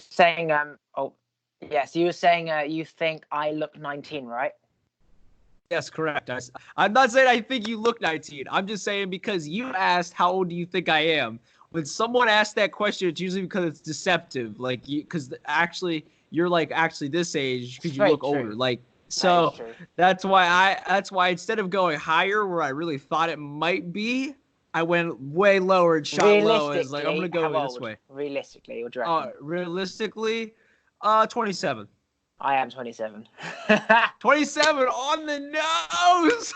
saying yes, you were saying you think I look 19, right? Yes, correct. I'm not saying I think you look 19. I'm just saying because you asked how old do you think I am. When someone asks that question, it's usually because it's deceptive. Like because actually you're like actually this age It's because you very look older. true. Like That is so true. that's why instead of going higher where I really thought it might be, I went way lower and shot low. It's like I'm gonna Realistically, how go this old? way. Realistically, what do you reckon? Realistically, 27. I am 27. 27 on the nose.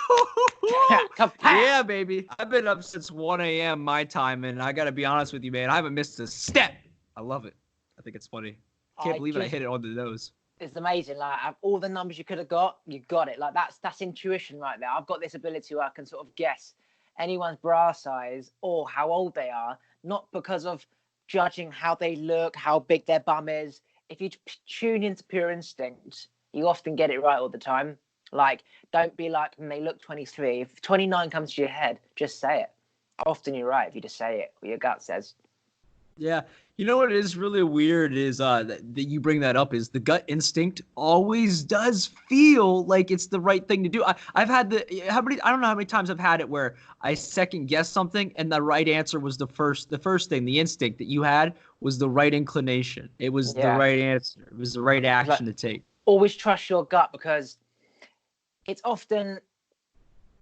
Kapow! Yeah, baby. I've been up since 1 a.m. my time, and I got to be honest with you, man. I haven't missed a step. I love it. I think it's funny. Can't I believe it. I just hit it on the nose. It's amazing. Like all the numbers you could have got, you got it. Like that's intuition right there. I've got this ability where I can sort of guess anyone's bra size or how old they are, not because of judging how they look, how big their bum is. If you tune into pure instinct, you often get it right all the time. Like, don't be like, they look 23. If 29 comes to your head, just say it. Often you're right if you just say it, what your gut says. Yeah. You know what is really weird is that you bring that up is the gut instinct always does feel like it's the right thing to do. I've had I don't know how many times I've had it where I second guess something and the right answer was the first thing, the instinct that you had was the right inclination. It was the Yeah. right answer. It was the right action to take. Always trust your gut because it's often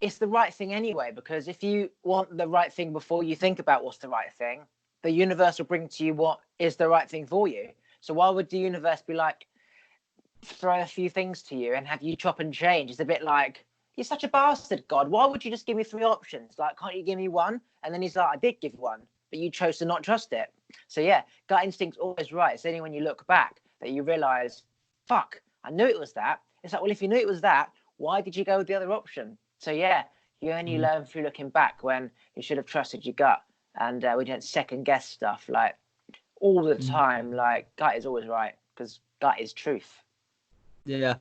it's the right thing anyway, because if you want the right thing before you think about what's the right thing, the universe will bring to you what is the right thing for you. So why would the universe be like, throw a few things to you and have you chop and change? It's a bit like, you're such a bastard, God. Why would you just give me three options? Like, can't you give me one? And then he's like, I did give one, but you chose to not trust it. So yeah, gut instinct's always right. It's only when you look back that you realize, fuck, I knew it was that. It's like, well, if you knew it was that, why did you go with the other option? So yeah, you only learn through looking back when you should have trusted your gut. And we don't second guess stuff like all the time. Like, gut is always right because gut is truth. Yeah.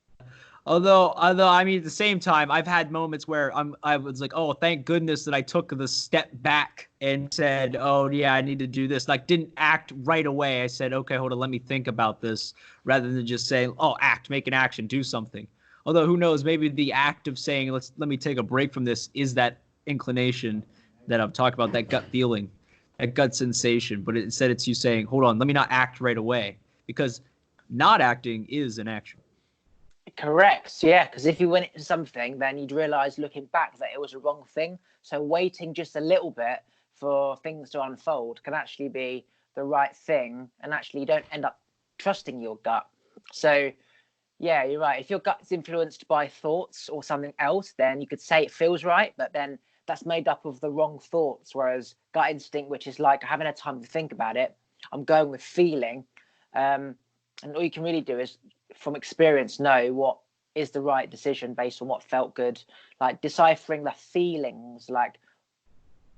Although I mean at the same time I've had moments where I was like, oh, thank goodness that I took the step back and said, oh yeah, I need to do this. Like didn't act right away. I said, okay, hold on, let me think about this rather than just saying, oh, make an action, do something. Although who knows, maybe the act of saying let me take a break from this is that inclination that I'm talking about, that gut feeling, that gut sensation. But instead it's you saying, hold on, let me not act right away, because not acting is an action. Correct. Yeah, because if you went into something, then you'd realize looking back that it was a wrong thing. So waiting just a little bit for things to unfold can actually be the right thing, and actually you don't end up trusting your gut. So yeah, you're right. If your gut's influenced by thoughts or something else, then you could say it feels right, but then that's made up of the wrong thoughts. Whereas gut instinct, which is like I haven't had time to think about it, I'm going with feeling. And all you can really do is from experience know what is the right decision based on what felt good, like deciphering the feelings, like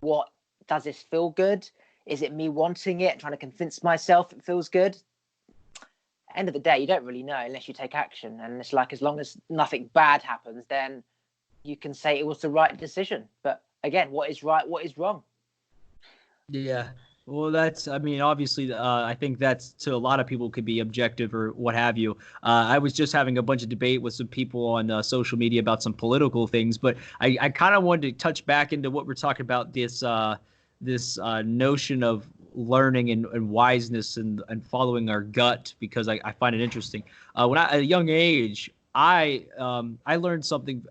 what does this feel good, is it me wanting it, trying to convince myself it feels good. End of the day, you don't really know unless you take action, and it's like as long as nothing bad happens, then you can say it was the right decision. But again, what is right, what is wrong? Yeah. Well, I mean, obviously, I think that's to a lot of people could be objective or what have you. I was just having a bunch of debate with some people on social media about some political things, but I kind of wanted to touch back into what we're talking about, this notion of learning and wiseness and following our gut, because I find it interesting. At a young age, I learned something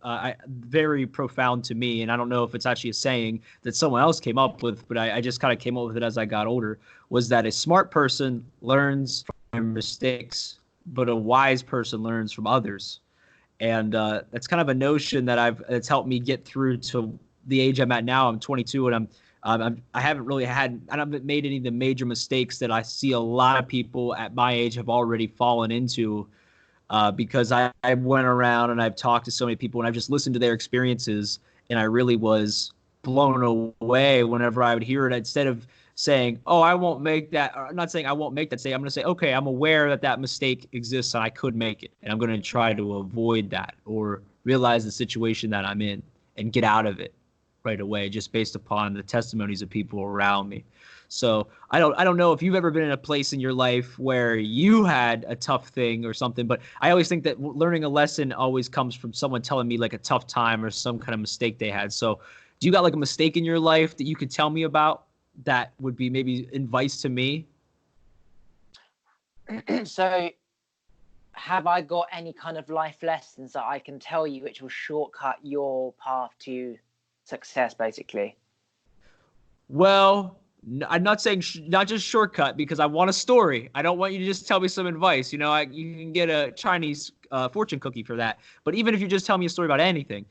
very profound to me, and I don't know if it's actually a saying that someone else came up with, but I just kind of came up with it as I got older, was that a smart person learns from mistakes, but a wise person learns from others. And that's kind of a notion that it's helped me get through to the age I'm at now. I'm 22, and I haven't made any of the major mistakes that I see a lot of people at my age have already fallen into. Because I went around and I've talked to so many people and I've just listened to their experiences, and I really was blown away whenever I would hear it. Instead of saying, oh, I won't make that, or I'm not saying I won't make that mistake, I'm going to say, okay, I'm aware that that mistake exists and I could make it, and I'm going to try to avoid that or realize the situation that I'm in and get out of it right away, just based upon the testimonies of people around me. So I don't know if you've ever been in a place in your life where you had a tough thing or something, but I always think that learning a lesson always comes from someone telling me like a tough time or some kind of mistake they had. So do you got like a mistake in your life that you could tell me about that would be maybe advice to me? So, have I got any kind of life lessons that I can tell you which will shortcut your path to success, basically? Well, I'm not saying not just shortcut because I want a story. I don't want you to just tell me some advice. You know, you can get a Chinese fortune cookie for that. But even if you just tell me a story about anything,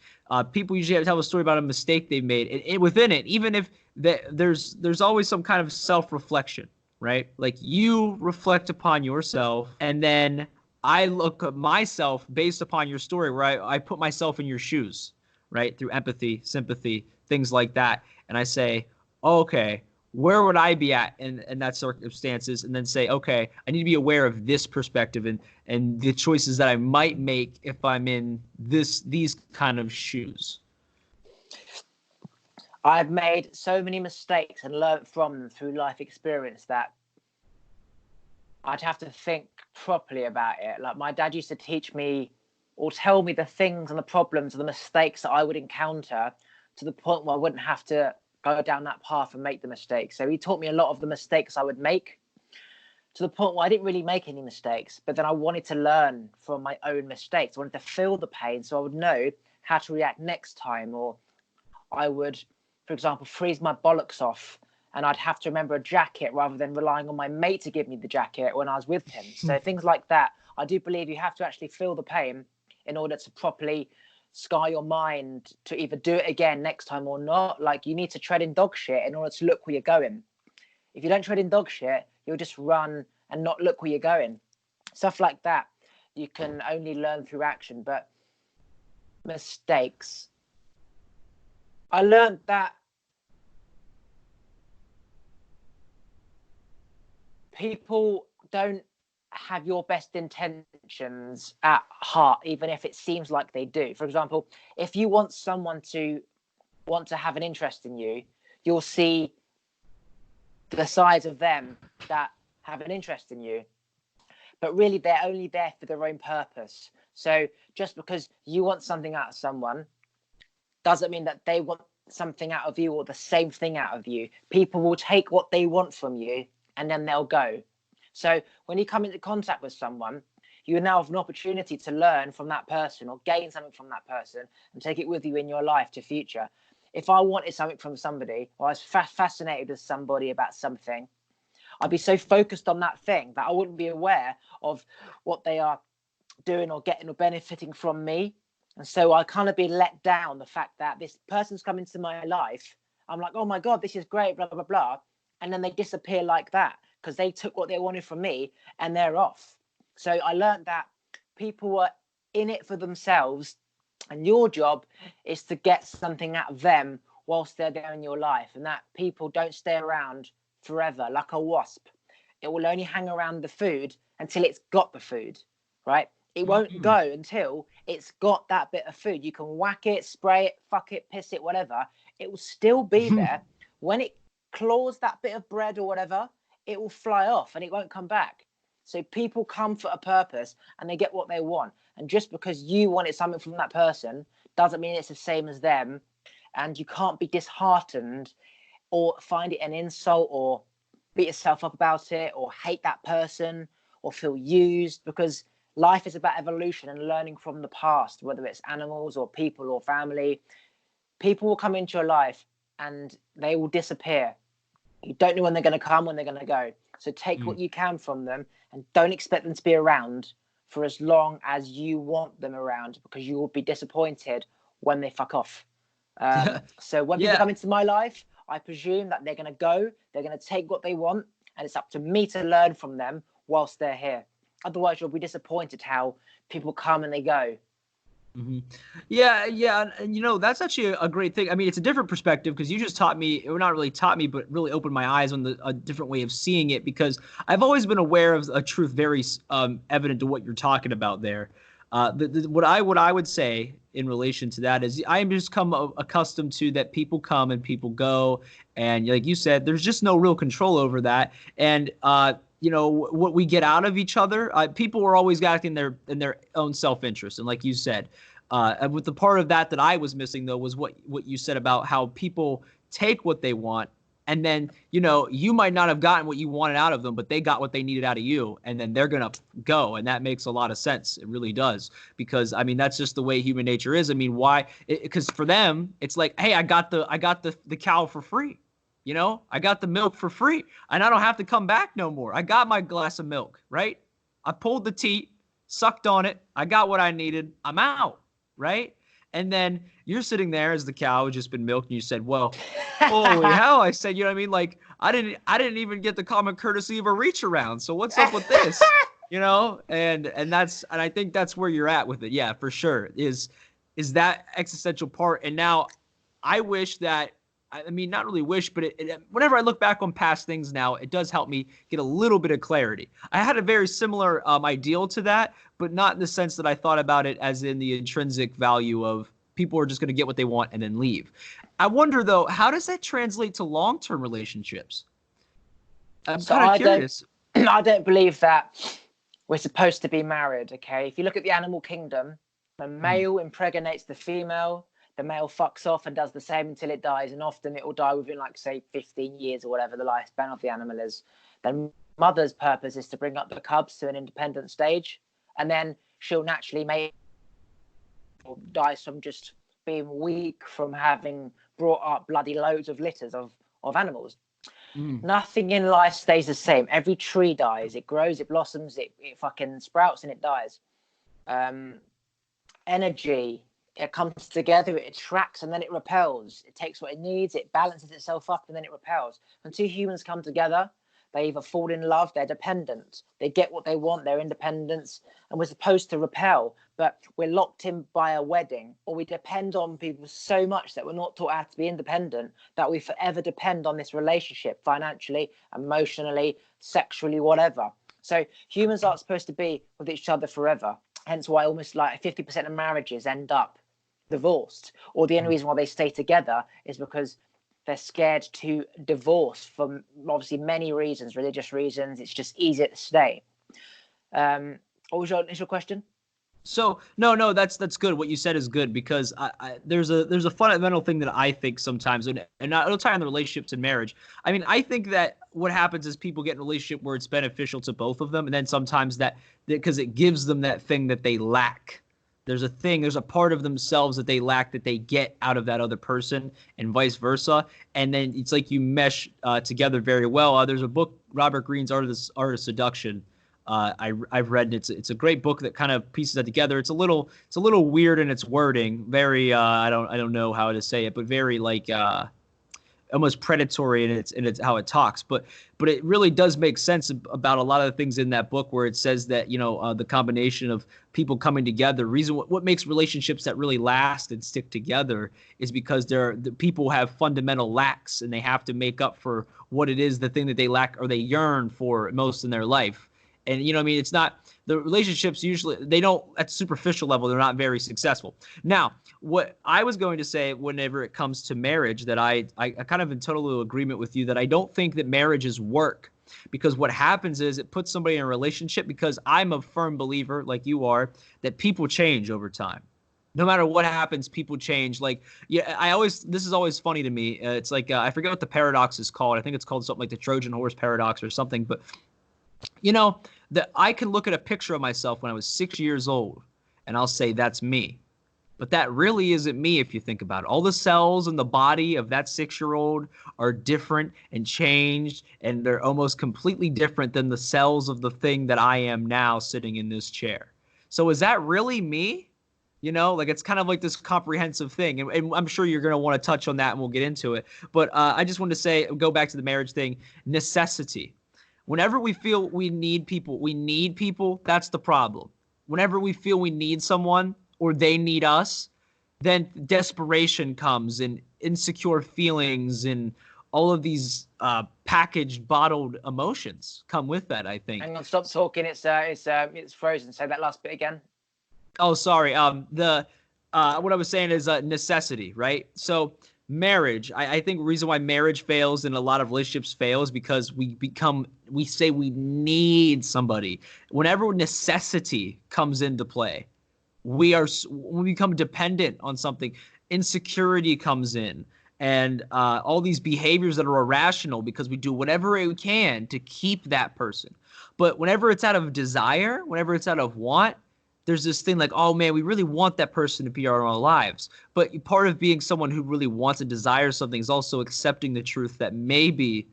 people usually have to tell a story about a mistake they made. And within it, even if there's always some kind of self-reflection, right? Like you reflect upon yourself, and then I look at myself based upon your story, where I put myself in your shoes, right? Through empathy, sympathy, things like that. And I say, okay, where would I be at in that circumstances? And then say, okay, I need to be aware of this perspective and the choices that I might make if I'm in these kind of shoes. I've made so many mistakes and learned from them through life experience that I'd have to think properly about it. Like my dad used to teach me or tell me the things and the problems and the mistakes that I would encounter to the point where I wouldn't have to go down that path and make the mistakes. So he taught me a lot of the mistakes I would make to the point where I didn't really make any mistakes, but then I wanted to learn from my own mistakes. I wanted to feel the pain so I would know how to react next time. Or I would, for example, freeze my bollocks off and I'd have to remember a jacket rather than relying on my mate to give me the jacket when I was with him. So things like that. I do believe you have to actually feel the pain in order to properly scar your mind to either do it again next time or not. Like you need to tread in dog shit in order to look where you're going. If you don't tread in dog shit, you'll just run and not look where you're going. Stuff like that you can only learn through action. But mistakes, I learned that people don't have your best intentions at heart, even if it seems like they do. For example, if you want someone to want to have an interest in you, you'll see the sides of them that have an interest in you, but really they're only there for their own purpose. So just because you want something out of someone doesn't mean that they want something out of you or the same thing out of you. People will take what they want from you and then they'll go. So when you come into contact with someone, you now have an opportunity to learn from that person or gain something from that person and take it with you in your life to future. If I wanted something from somebody, or I was fascinated with somebody about something, I'd be so focused on that thing that I wouldn't be aware of what they are doing or getting or benefiting from me. And so I kind of be let down the fact that this person's come into my life. I'm like, oh my God, this is great, blah, blah, blah. And then they disappear like that because they took what they wanted from me and they're off. So I learned that people were in it for themselves and your job is to get something out of them whilst they're there in your life, and that people don't stay around forever like a wasp. It will only hang around the food until it's got the food, right? It won't go until it's got that bit of food. You can whack it, spray it, fuck it, piss it, whatever. It will still be there. When it claws that bit of bread or whatever, it will fly off and it won't come back. So people come for a purpose and they get what they want. And just because you wanted something from that person doesn't mean it's the same as them. And you can't be disheartened or find it an insult or beat yourself up about it or hate that person or feel used, because life is about evolution and learning from the past, whether it's animals or people or family. People will come into your life and they will disappear. You don't know when they're going to come, when they're going to go. So take what you can from them and don't expect them to be around for as long as you want them around, because you will be disappointed when they fuck off. So when people come into my life, I presume that they're going to go, they're going to take what they want, and it's up to me to learn from them whilst they're here. Otherwise, you'll be disappointed how people come and they go. Mm-hmm. Yeah, and you know that's actually a great thing. I mean, it's a different perspective because you just taught me, or not really taught me, but really opened my eyes on a different way of seeing it. Because I've always been aware of a truth very evident to what you're talking about there. What I would say in relation to that is I am just accustomed to that people come and people go, and like you said, there's just no real control over that. And what we get out of each other, people are always acting in their own self-interest, and like you said, and with the part of that I was missing though was what you said about how people take what they want. And then, you might not have gotten what you wanted out of them, but they got what they needed out of you. And then they're going to go. And that makes a lot of sense. It really does. Because, I mean, that's just the way human nature is. I mean, why? Because for them, it's like, hey, I got the cow for free. I got the milk for free. And I don't have to come back no more. I got my glass of milk, right? I pulled the teat, sucked on it. I got what I needed. I'm out, right? And then you're sitting there as the cow has just been milked, and you said, well, holy hell. I said, you know what I mean? Like, I didn't even get the common courtesy of a reach around. So what's up with this? And I think that's where you're at with it. Yeah, for sure. Is that existential part. And now I wish that, I mean, not really wish, but whenever I look back on past things now, it does help me get a little bit of clarity. I had a very similar ideal to that, but not in the sense that I thought about it as in the intrinsic value of people are just going to get what they want and then leave. I wonder, though, how does that translate to long-term relationships? I'm kind of curious. I don't believe that we're supposed to be married, okay? If you look at the animal kingdom, the male impregnates the female, the male fucks off and does the same until it dies, and often it will die within, like, say, 15 years or whatever the lifespan of the animal is. Then mother's purpose is to bring up the cubs to an independent stage, and then she'll naturally mate or dies from just being weak from having brought up bloody loads of litters of animals. Nothing in life stays the same. Every tree dies, it grows, it blossoms, it fucking sprouts, and it dies. Energy, it comes together, it attracts, and then it repels. It takes what it needs, it balances itself up, and then it repels. When two humans come together, they either fall in love, they're dependent, they get what they want, their independence, and we're supposed to repel, but we're locked in by a wedding, or we depend on people so much that we're not taught how to be independent, that we forever depend on this relationship, financially, emotionally, sexually, whatever. So humans aren't supposed to be with each other forever. Hence why almost like 50% of marriages end up divorced, or the only reason why they stay together is because they're scared to divorce for obviously many reasons, religious reasons. It's just easier to stay. What was your initial question? So no, that's good. What you said is good, because there's a fundamental thing that I think sometimes, and it'll tie on the relationships and marriage. I mean, I think that what happens is people get in a relationship where it's beneficial to both of them, and then sometimes that because it gives them that thing that they lack. There's a part of themselves that they lack that they get out of that other person, and vice versa. And then it's like you mesh together very well. There's a book, Robert Greene's Art of Seduction. I've read, and it's a great book that kind of pieces that together. It's a little weird in its wording, very I don't know how to say it, but very like almost predatory in its how it talks, but it really does make sense about a lot of the things in that book, where it says that the combination of people coming together, what makes relationships that really last and stick together is because the people have fundamental lacks, and they have to make up for what it is, the thing that they lack or they yearn for most in their life. And I mean, it's not the relationships usually, they don't, at superficial level, they're not very successful. Now, what I was going to say whenever it comes to marriage, that I kind of in total agreement with you, that I don't think that marriage is work, because what happens is it puts somebody in a relationship, because I'm a firm believer, like you are, that people change over time. No matter what happens, people change. Like, yeah, this is always funny to me. It's like, I forget what the paradox is called. I think it's called something like the Trojan horse paradox or something, but that I can look at a picture of myself when I was 6 years old, and I'll say that's me. But that really isn't me if you think about it. All the cells in the body of that 6-year-old are different and changed, and they're almost completely different than the cells of the thing that I am now sitting in this chair. So is that really me? Like, it's kind of like this comprehensive thing. And I'm sure you're going to want to touch on that, and we'll get into it. But I just wanted to say, go back to the marriage thing, necessity. Whenever we feel we need people, that's the problem. Whenever we feel we need someone or they need us, then desperation comes, and insecure feelings and all of these packaged, bottled emotions come with that, I think. Hang on, stop talking. It's frozen. Say that last bit again. Oh, sorry. What I was saying is necessity, right? So marriage, I think the reason why marriage fails and a lot of relationships fail is because we say we need somebody. Whenever necessity comes into play, we become dependent on something. Insecurity comes in, and all these behaviors that are irrational because we do whatever we can to keep that person. But whenever it's out of desire, whenever it's out of want, there's this thing like, oh man, we really want that person to be our own lives. But part of being someone who really wants and desires something is also accepting the truth that maybe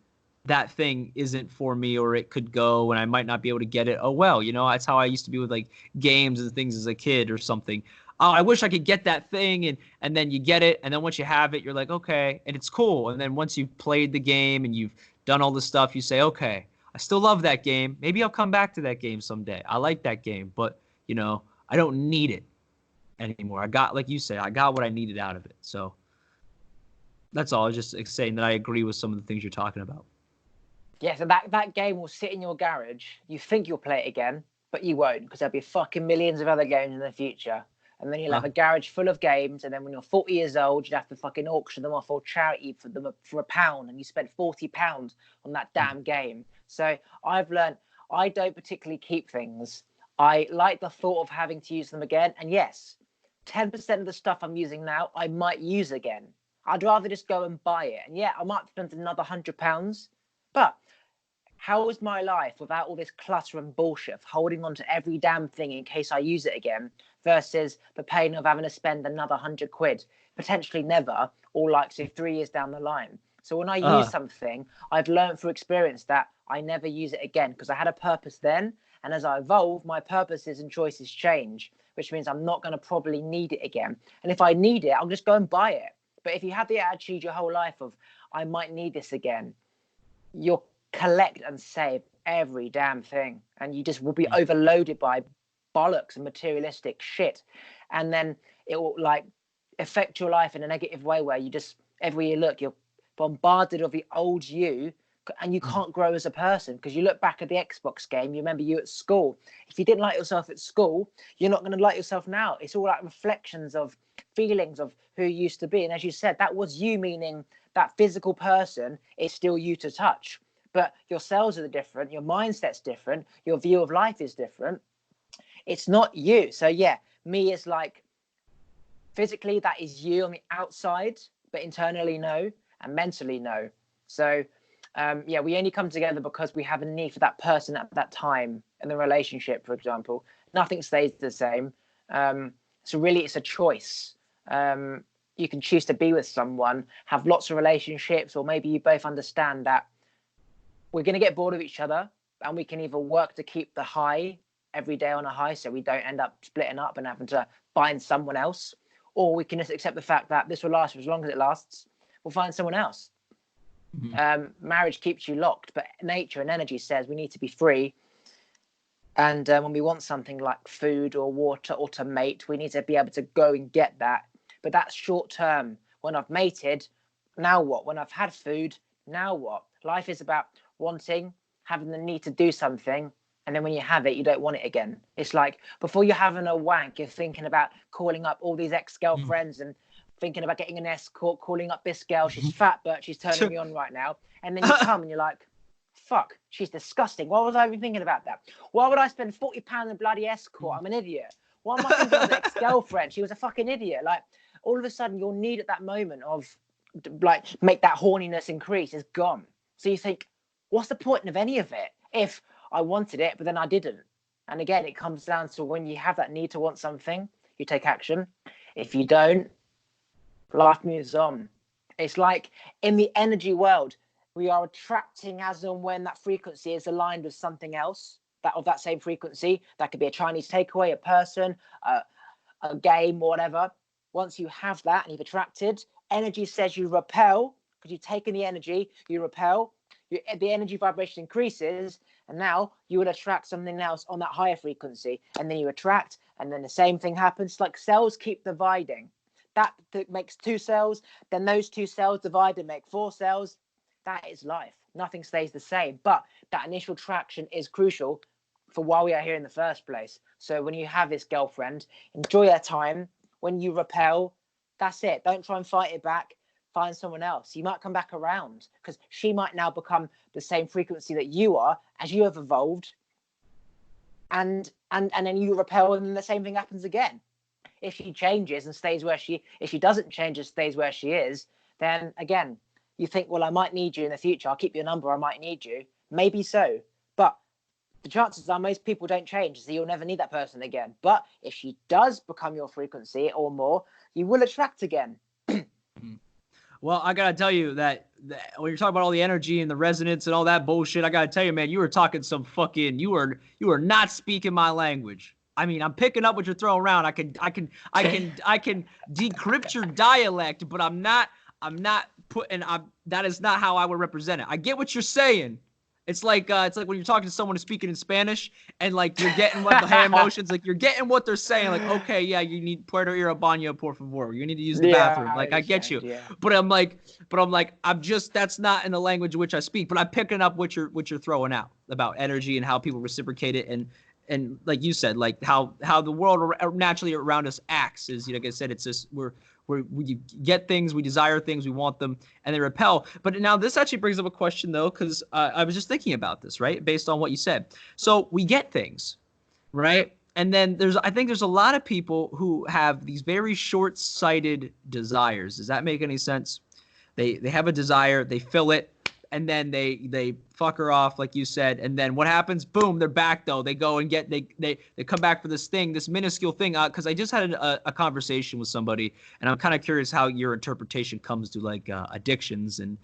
that thing isn't for me, or it could go and I might not be able to get it. Oh well, that's how I used to be with like games and things as a kid or something. Oh, I wish I could get that thing, and then you get it, and then once you have it, you're like, okay, and it's cool. And then once you've played the game and you've done all this stuff, you say, okay, I still love that game. Maybe I'll come back to that game someday. I like that game, but I don't need it anymore. I got, like you said, I got what I needed out of it. So that's all. I was just saying that I agree with some of the things you're talking about. Yeah, so that game will sit in your garage. You think you'll play it again, but you won't, because there'll be fucking millions of other games in the future. And then you'll have a garage full of games, and then when you're 40 years old, you'd have to fucking auction them off or charity for them for £1, and you spent £40 on that damn game. So I've learned I don't particularly keep things. I like the thought of having to use them again. And yes, 10% of the stuff I'm using now, I might use again. I'd rather just go and buy it. And yeah, I might spend another £100, but how is my life without all this clutter and bullshit of holding on to every damn thing in case I use it again, versus the pain of having to spend another £100, potentially never, or like say 3 years down the line. So when I use something, I've learned through experience that I never use it again, because I had a purpose then. And as I evolve, my purposes and choices change, which means I'm not going to probably need it again. And if I need it, I'll just go and buy it. But if you have the attitude your whole life of, I might need this again, you'll collect and save every damn thing. And you just will be overloaded by bollocks and materialistic shit. And then it will like affect your life in a negative way, where you just, everywhere you look, you're bombarded of the old you, and you can't grow as a person, because you look back at the Xbox game, you remember you at school. If you didn't like yourself at school, you're not going to like yourself now. It's all like reflections of feelings of who you used to be. And as you said, that was you, meaning that physical person is still you to touch, but your cells are different, your mindset's different, your view of life is different. It's not you. So yeah, me is like, physically that is you on the outside, but internally no, and mentally no. So yeah, we only come together because we have a need for that person at that time in the relationship, for example. Nothing stays the same. So really, it's a choice. You can choose to be with someone, have lots of relationships, or maybe you both understand that we're going to get bored of each other, and we can either work to keep the high every day on a high, so we don't end up splitting up and having to find someone else, or we can just accept the fact that this will last for as long as it lasts. We'll find someone else. Marriage keeps you locked, but nature and energy says we need to be free. And when we want something like food or water or to mate, we need to be able to go and get that. But that's short term. When I've mated, now what? When I've had food, now what? Life is about wanting, having the need to do something, and then when you have it, you don't want it again. It's like before you're having a wank, you're thinking about calling up all these ex-girlfriends and thinking about getting an escort, calling up this girl. She's fat, but she's turning me on right now. And then you come and you're like, fuck, she's disgusting. Why was I even thinking about that? Why would I spend £40 on a bloody escort? I'm an idiot. Why am I thinking of the ex-girlfriend? She was a fucking idiot. Like, all of a sudden, your need at that moment of, like, make that horniness increase is gone. So you think, what's the point of any of it if I wanted it, but then I didn't? And again, it comes down to when you have that need to want something, you take action. If you don't, life moves on. It's like in the energy world, we are attracting as and when that frequency is aligned with something else that of that same frequency. That could be a Chinese takeaway, a person, a game, or whatever. Once you have that and you've attracted, energy says you repel, because you've taken the energy, you repel. The energy vibration increases, and now you will attract something else on that higher frequency, and then you attract, and then the same thing happens. Like cells keep dividing. That makes 2 cells, then those 2 cells divide and make 4 cells. That is life. Nothing stays the same, but that initial traction is crucial for why we are here in the first place. So when you have this girlfriend, enjoy her time. When you repel, that's it. Don't try and fight it back. Find someone else. You might come back around because she might now become the same frequency that you are as you have evolved. And then you repel, and then the same thing happens again. If she changes and stays if she doesn't change and stays where she is, then again, you think, well, I might need you in the future. I'll keep your number. I might need you. Maybe so. But the chances are most people don't change, so you'll never need that person again. But if she does become your frequency or more, you will attract again. Well, I gotta tell you that when you're talking about all the energy and the resonance and all that bullshit, I gotta tell you, man, you were talking some fucking. You are not speaking my language. I mean, I'm picking up what you're throwing around. I can decrypt your dialect, but I'm not putting. That is not how I would represent it. I get what you're saying. It's like when you're talking to someone who's speaking in Spanish and like you're getting what the hand emotions, like you're getting what they're saying. Like, okay, yeah, you need Puerto ir al baño, por favor. You need to use the bathroom. Like, I get you. Yeah. But I'm like, that's not in the language in which I speak. But I'm picking up what you're throwing out about energy and how people reciprocate it and like you said, like how the world naturally around us acts is, like I said, it's just we get things, we desire things, we want them, and they repel. But now this actually brings up a question, though, because I was just thinking about this, right, based on what you said. So we get things, right? And then I think there's a lot of people who have these very short-sighted desires. Does that make any sense? They have a desire, they fill it, and then they fuck her off, like you said, and then what happens? Boom, they're back though. They go and they come back for this minuscule thing. Because I just had a conversation with somebody, and I'm kind of curious how your interpretation comes to like addictions and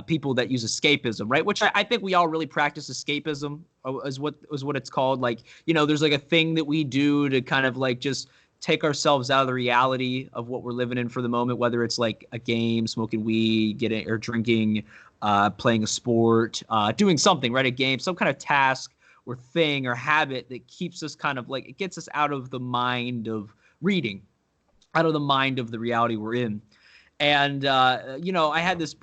people that use escapism, right? Which I think we all really practice escapism, is what it's called. Like, there's like a thing that we do to kind of like just take ourselves out of the reality of what we're living in for the moment, whether it's like a game, smoking weed, or drinking, playing a sport, doing something, right? A game, some kind of task or thing or habit that keeps us kind of like, it gets us out of the mind of reading, out of the mind of the reality we're in. And, I had this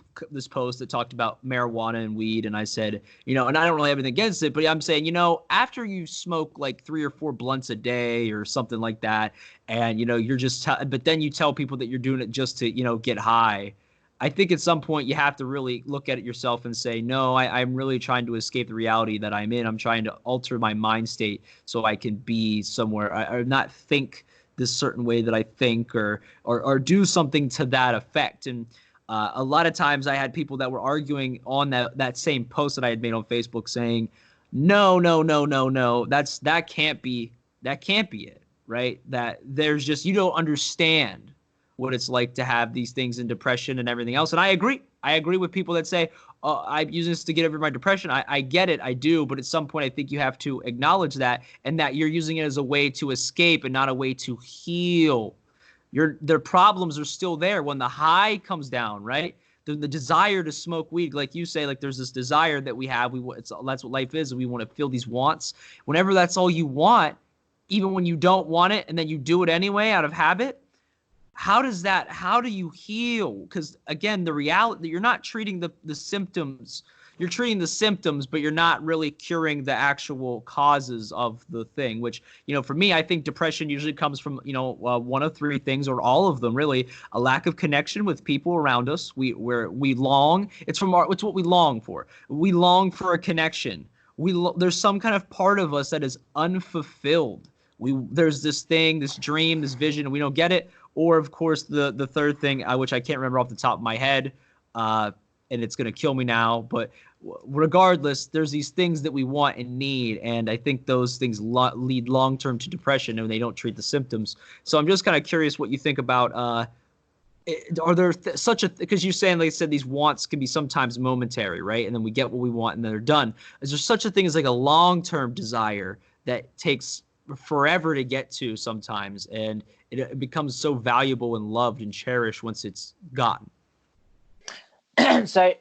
post that talked about marijuana and weed. And I said, and I don't really have anything against it, but I'm saying, after you smoke like 3 or 4 blunts a day or something like that, and, you're just, but then you tell people that you're doing it just to, get high. I think at some point you have to really look at it yourself and say, no, I'm really trying to escape the reality that I'm in. I'm trying to alter my mind state so I can be somewhere or not think this certain way that I think or do something to that effect. And a lot of times I had people that were arguing on that same post that I had made on Facebook saying, no, that can't be it, right? That there's just, you don't understand what it's like to have these things in depression and everything else. And I agree with people that say, oh, I'm using this to get over my depression. I get it. I do. But at some point, I think you have to acknowledge that and that you're using it as a way to escape and not a way to heal. Their problems are still there when the high comes down, right? The desire to smoke weed, like you say, like there's this desire that we have. That's what life is. We want to feel these wants. Whenever that's all you want, even when you don't want it and then you do it anyway out of habit, how do you heal? Because again, the reality, you're not treating the symptoms. You're treating the symptoms, but you're not really curing the actual causes of the thing, which, for me, I think depression usually comes from, one of 3 things or all of them, really. A lack of connection with people around us. We long. It's what we long for. We long for a connection. There's some kind of part of us that is unfulfilled. There's this thing, this dream, this vision, and we don't get it. Or, of course, the third thing, which I can't remember off the top of my head, and it's going to kill me now. But regardless, there's these things that we want and need. And I think those things lead long-term to depression and they don't treat the symptoms. So I'm just kind of curious what you think about, are there because you're saying, like I said, these wants can be sometimes momentary, right? And then we get what we want and then they're done. Is there such a thing as like a long-term desire that takes forever to get to sometimes, and it becomes so valuable and loved and cherished once it's gotten? So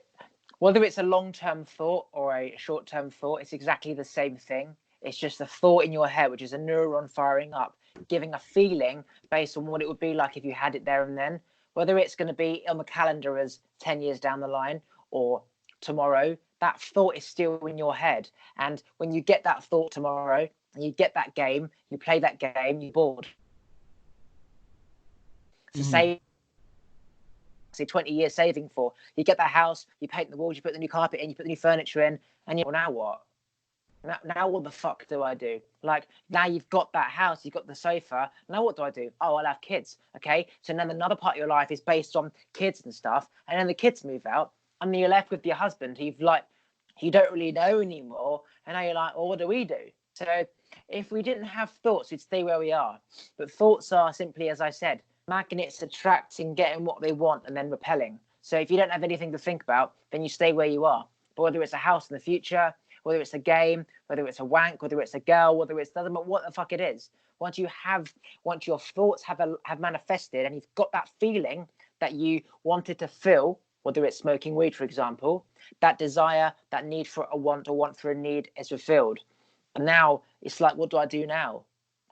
whether it's a long-term thought or a short-term thought, it's exactly the same thing. It's just a thought in your head, which is a neuron firing up, giving a feeling based on what it would be like if you had it there and then. Whether it's going to be on the calendar as 10 years down the line or tomorrow that thought is still in your head. And when you get that thought tomorrow and you get that game, you play that game, you're bored. So say 20 years saving for, you get that house, you paint the walls, you put the new carpet in, you put the new furniture in, and you're, well, now what? Now what the fuck do I do? Like, now you've got that house, you've got the sofa. Now what do I do? Oh, I'll have kids. Okay. So then another part of your life is based on kids and stuff. And then the kids move out, and then you're left with your husband who you don't really know anymore. And now you're like, well, what do we do? So if we didn't have thoughts, we'd stay where we are. But thoughts are simply, as I said, magnets attracting, getting what they want, and then repelling. So if you don't have anything to think about, then you stay where you are. But whether it's a house in the future, whether it's a game, whether it's a wank, whether it's a girl, whether it's doesn't matter what the fuck it is. Once your thoughts have manifested and you've got that feeling that you wanted to feel, whether it's smoking weed, for example, that desire, that need for a want or want for a need is fulfilled. And now it's like, what do I do now?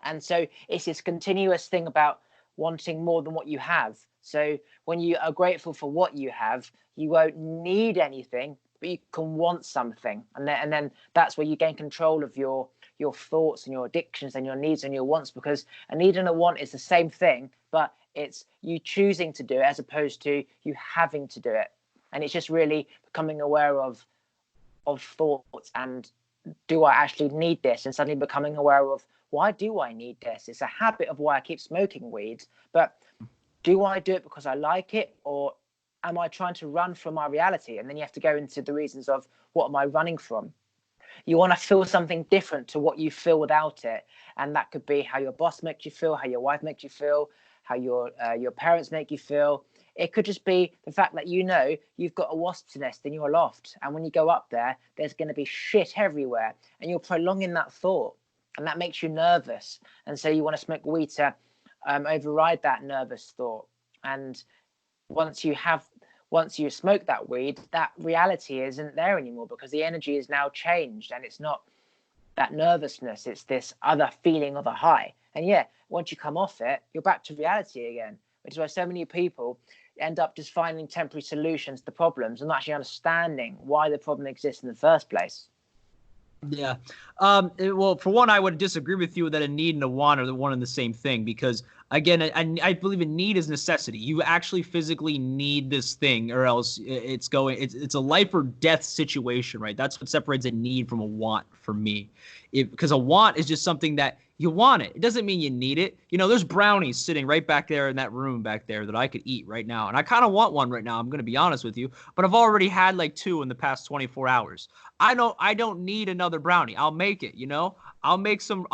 And so it's this continuous thing about wanting more than what you have. So when you are grateful for what you have, you won't need anything, but you can want something, and then that's where you gain control of your thoughts and your addictions and your needs and your wants, because a need and a want is the same thing, but it's you choosing to do it as opposed to you having to do it. And it's just really becoming aware of thoughts and, do I actually need this? And suddenly becoming aware of, why do I need this? It's a habit of why I keep smoking weed, but do I do it because I like it, or am I trying to run from my reality? And then you have to go into the reasons of, what am I running from? You want to feel something different to what you feel without it. And that could be how your boss makes you feel, how your wife makes you feel, how your parents make you feel. It could just be the fact that you've got a wasp's nest in your loft. And when you go up there, there's going to be shit everywhere. And you're prolonging that thought. And that makes you nervous. And so you want to smoke weed to override that nervous thought. And once you smoke that weed, that reality isn't there anymore, because the energy is now changed, and it's not that nervousness, it's this other feeling of a high. And yeah, once you come off it, you're back to reality again, which is why so many people end up just finding temporary solutions to problems and not actually understanding why the problem exists in the first place. Yeah. Well, for one, I would disagree with you that a need and a want are the one and the same thing, because again, I believe a need is necessity. You actually physically need this thing, or else it's a life or death situation, right? That's what separates a need from a want for me. Because a want is just something that you want it. It doesn't mean you need it. There's brownies sitting right back there in that room back there that I could eat right now. And I kind of want one right now. I'm going to be honest with you, but I've already had like 2 in the past 24 hours. I don't need another brownie. I'll make it, I'll make some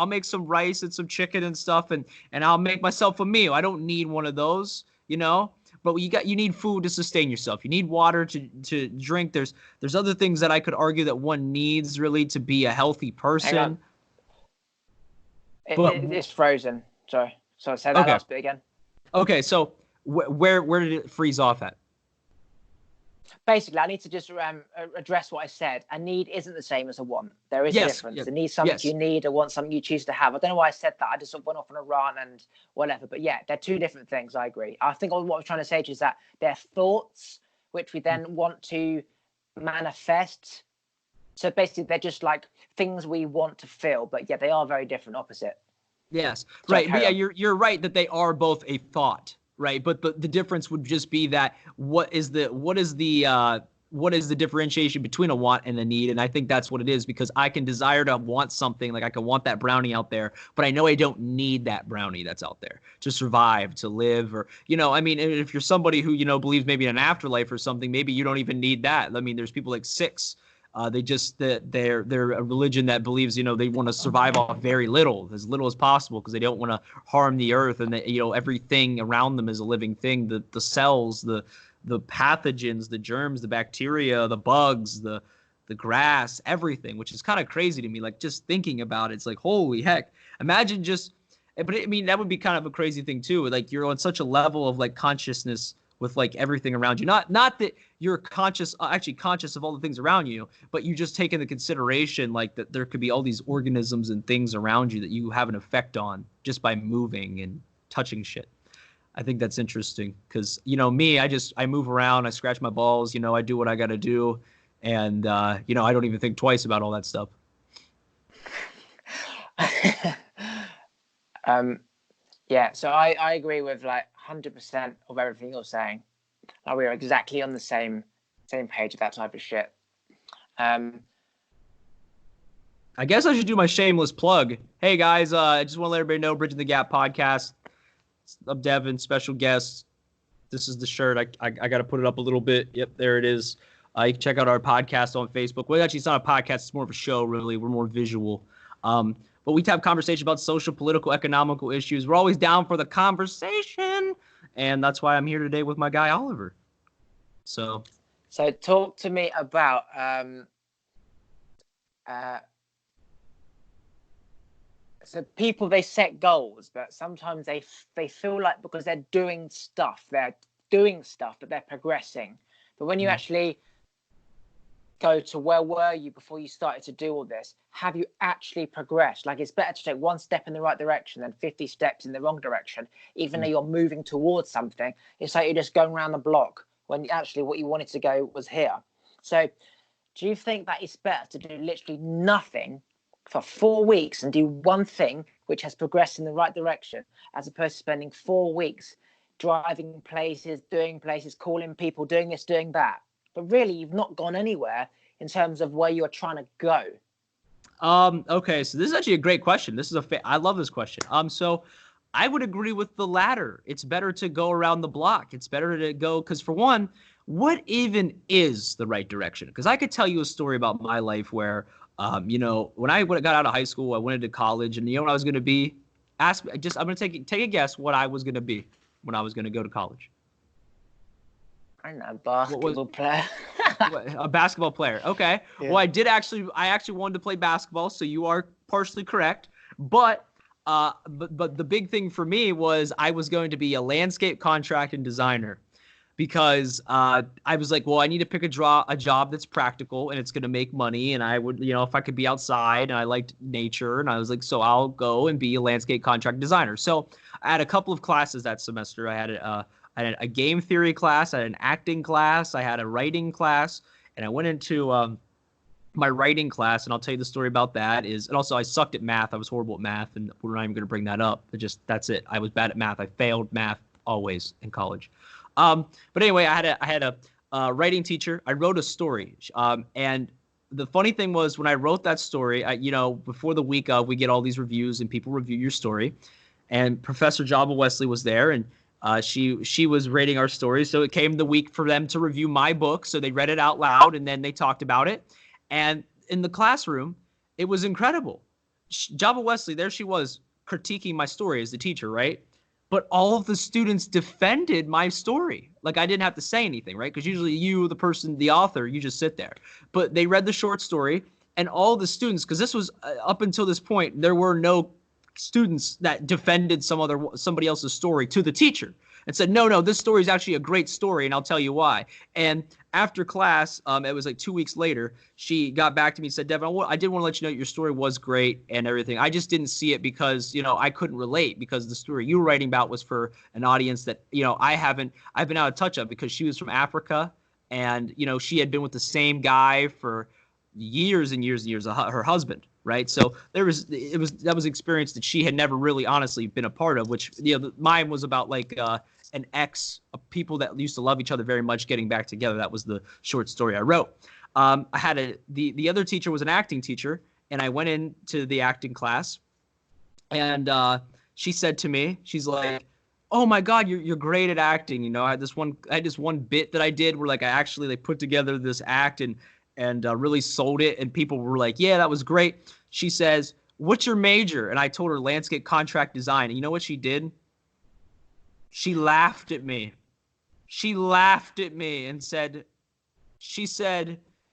rice and some chicken and stuff, and I'll make myself a meal. I don't need one of those, but you need food to sustain yourself. You need water to drink. There's other things that I could argue that one needs really to be a healthy person. It's frozen. Sorry. So say that last bit again. Okay, so where did it freeze off at? Basically, I need to just address what I said. A need isn't the same as a want. There is a difference. Yes, a need something you need, or want something you choose to have. I don't know why I said that. I just went off on a rant and whatever. But yeah, they're two different things. I agree. I think what I'm trying to say to you is that they're thoughts, which we then want to manifest. So basically, they're just like things we want to feel. But yeah, they are very different, opposite. Yes, right. But yeah, you're right that they are both a thought. Right, but the difference would just be that what is the differentiation between a want and a need? And I think that's what it is, because I can desire to want something, like I can want that brownie out there, but I know I don't need that brownie that's out there to survive, to live, or if you're somebody who believes maybe in an afterlife or something, maybe you don't even need that. I mean, there's people like Sikhs. They're a religion that believes, they want to survive off very little as possible, because they don't want to harm the earth, and everything around them is a living thing. The cells, the pathogens, the germs, the bacteria, the bugs, the grass, everything, which is kind of crazy to me. Like, just thinking about it, it's like, holy heck, imagine just, but I mean, that would be kind of a crazy thing too. Like, you're on such a level of like consciousness with like everything around you. Not that you're conscious of all the things around you, but you just take into consideration like that there could be all these organisms and things around you that you have an effect on just by moving and touching shit. I think that's interesting, because me, I move around, I scratch my balls, I do what I got to do, And, I don't even think twice about all that stuff. Yeah, so I agree with like 100% of everything you're saying. Like, we are exactly on the same page with that type of shit. I guess I should do my shameless plug. Hey guys, I just want to let everybody know, Bridging the Gap podcast. I'm Devin, special guest. This is the shirt. I got to put it up a little bit. Yep, there it is. You can check out our podcast on Facebook. Well, actually, it's not a podcast. It's more of a show, really. We're more visual. But we have conversation about social, political, economical issues. We're always down for the conversation. And that's why I'm here today with my guy, Oliver. So talk to me about so people, they set goals, but sometimes they feel like because they're doing stuff, but they're progressing. But when you actually go to where were you before you started to do all this, have you actually progressed? Like, it's better to take one step in the right direction than 50 steps in the wrong direction, even though you're moving towards something. It's like you're just going around the block when actually what you wanted to go was here. So do you think that it's better to do literally nothing for 4 weeks and do one thing which has progressed in the right direction, as opposed to spending 4 weeks driving places, doing places, calling people, doing this, doing that? But really, you've not gone anywhere in terms of where you're trying to go. Okay, so this is actually a great question. I love this question. So I would agree with the latter. It's better to go around the block. It's better to go, because for one, what even is the right direction? Because I could tell you a story about my life where, when I got out of high school, I went into college, and you know what I was going to be? I'm going to take a guess what I was going to be when I was going to go to college. I don't know, basketball player. A basketball player. Okay. Yeah. Well, I actually wanted to play basketball, so you are partially correct. But the big thing for me was I was going to be a landscape contract and designer, because I was like, well, I need to pick a job that's practical and it's going to make money. And I would, if I could be outside, and I liked nature, and I was like, so I'll go and be a landscape contract designer. So I had a couple of classes that semester. I had a game theory class, I had an acting class, I had a writing class, and I went into my writing class, and I'll tell you the story about that. And also I sucked at math. I was horrible at math, and we're not even going to bring that up. That's it. I was bad at math. I failed math always in college. But anyway, I had a writing teacher. I wrote a story, and the funny thing was, when I wrote that story, before the week of, we get all these reviews and people review your story, and Professor Java Wesley was there, and she was rating our story. So it came the week for them to review my book. So they read it out loud, and then they talked about it. And in the classroom, it was incredible. Java Wesley, there she was, critiquing my story as the teacher, right? But all of the students defended my story. Like, I didn't have to say anything, right? Because usually you, the person, the author, you just sit there. But they read the short story, and all the students, because this was up until this point, there were no students that defended somebody else's story to the teacher and said, no, this story is actually a great story, and I'll tell you why. And after class, it was like 2 weeks later, she got back to me and said, Devin, I did want to let you know your story was great and everything. I just didn't see it because, I couldn't relate, because the story you were writing about was for an audience that, I've been out of touch of, because she was from Africa, and, she had been with the same guy for years and years and years, her husband. Right. So that was an experience that she had never really honestly been a part of, which, mine was about like an ex, people that used to love each other very much getting back together. That was the short story I wrote. I had the other teacher was an acting teacher, and I went into the acting class, and she said to me, she's like, oh my God, you're great at acting. I had this one bit that I did where, like, I actually put together this act and really sold it, and people were like, yeah, that was great. She says, what's your major? And I told her landscape contract design. And you know what she did? She laughed at me. And said,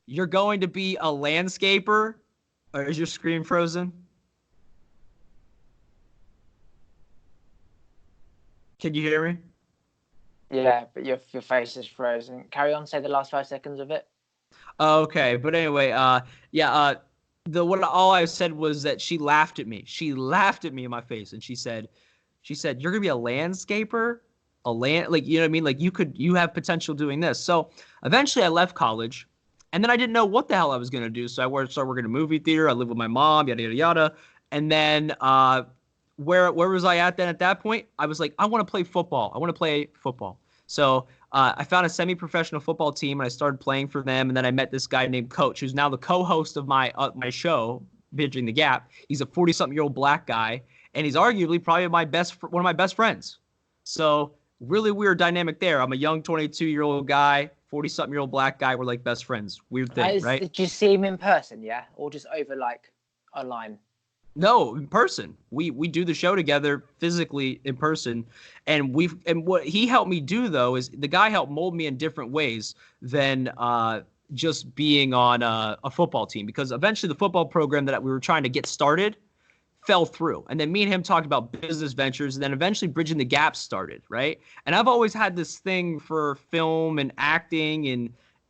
you're going to be a landscaper? Or is your screen frozen? Can you hear me? Yeah, but your face is frozen. Carry on, say the last 5 seconds of it. Okay, but anyway, all I said was that she laughed at me. She laughed at me in my face, and she said, you're gonna be a landscaper, like, you know what I mean? Like, you have potential doing this. So eventually, I left college, And then I didn't know what the hell I was going to do. So I started working in a movie theater. I lived with my mom, yada, yada, yada. And then where was I at then at that point? I was like, I want to play football. I want to play football. So I found a semi-professional football team, and I started playing for them. And then I met this guy named Coach, who's now the co-host of my show, Bridging the Gap. He's a 40-something-year-old black guy, and he's arguably probably one of my best friends. So really weird dynamic there. I'm a young 22-year-old guy, 40-something-year-old black guy. We're like best friends. Weird thing, right? Did you see him in person, yeah? Or just over like online? No, in person. We do the show together physically in person. And what he helped me do, though, is the guy helped mold me in different ways than just being on a football team. Because eventually the football program that we were trying to get started fell through. And then me and him talked about business ventures, and then eventually Bridging the Gap started, right? And I've always had this thing for film and acting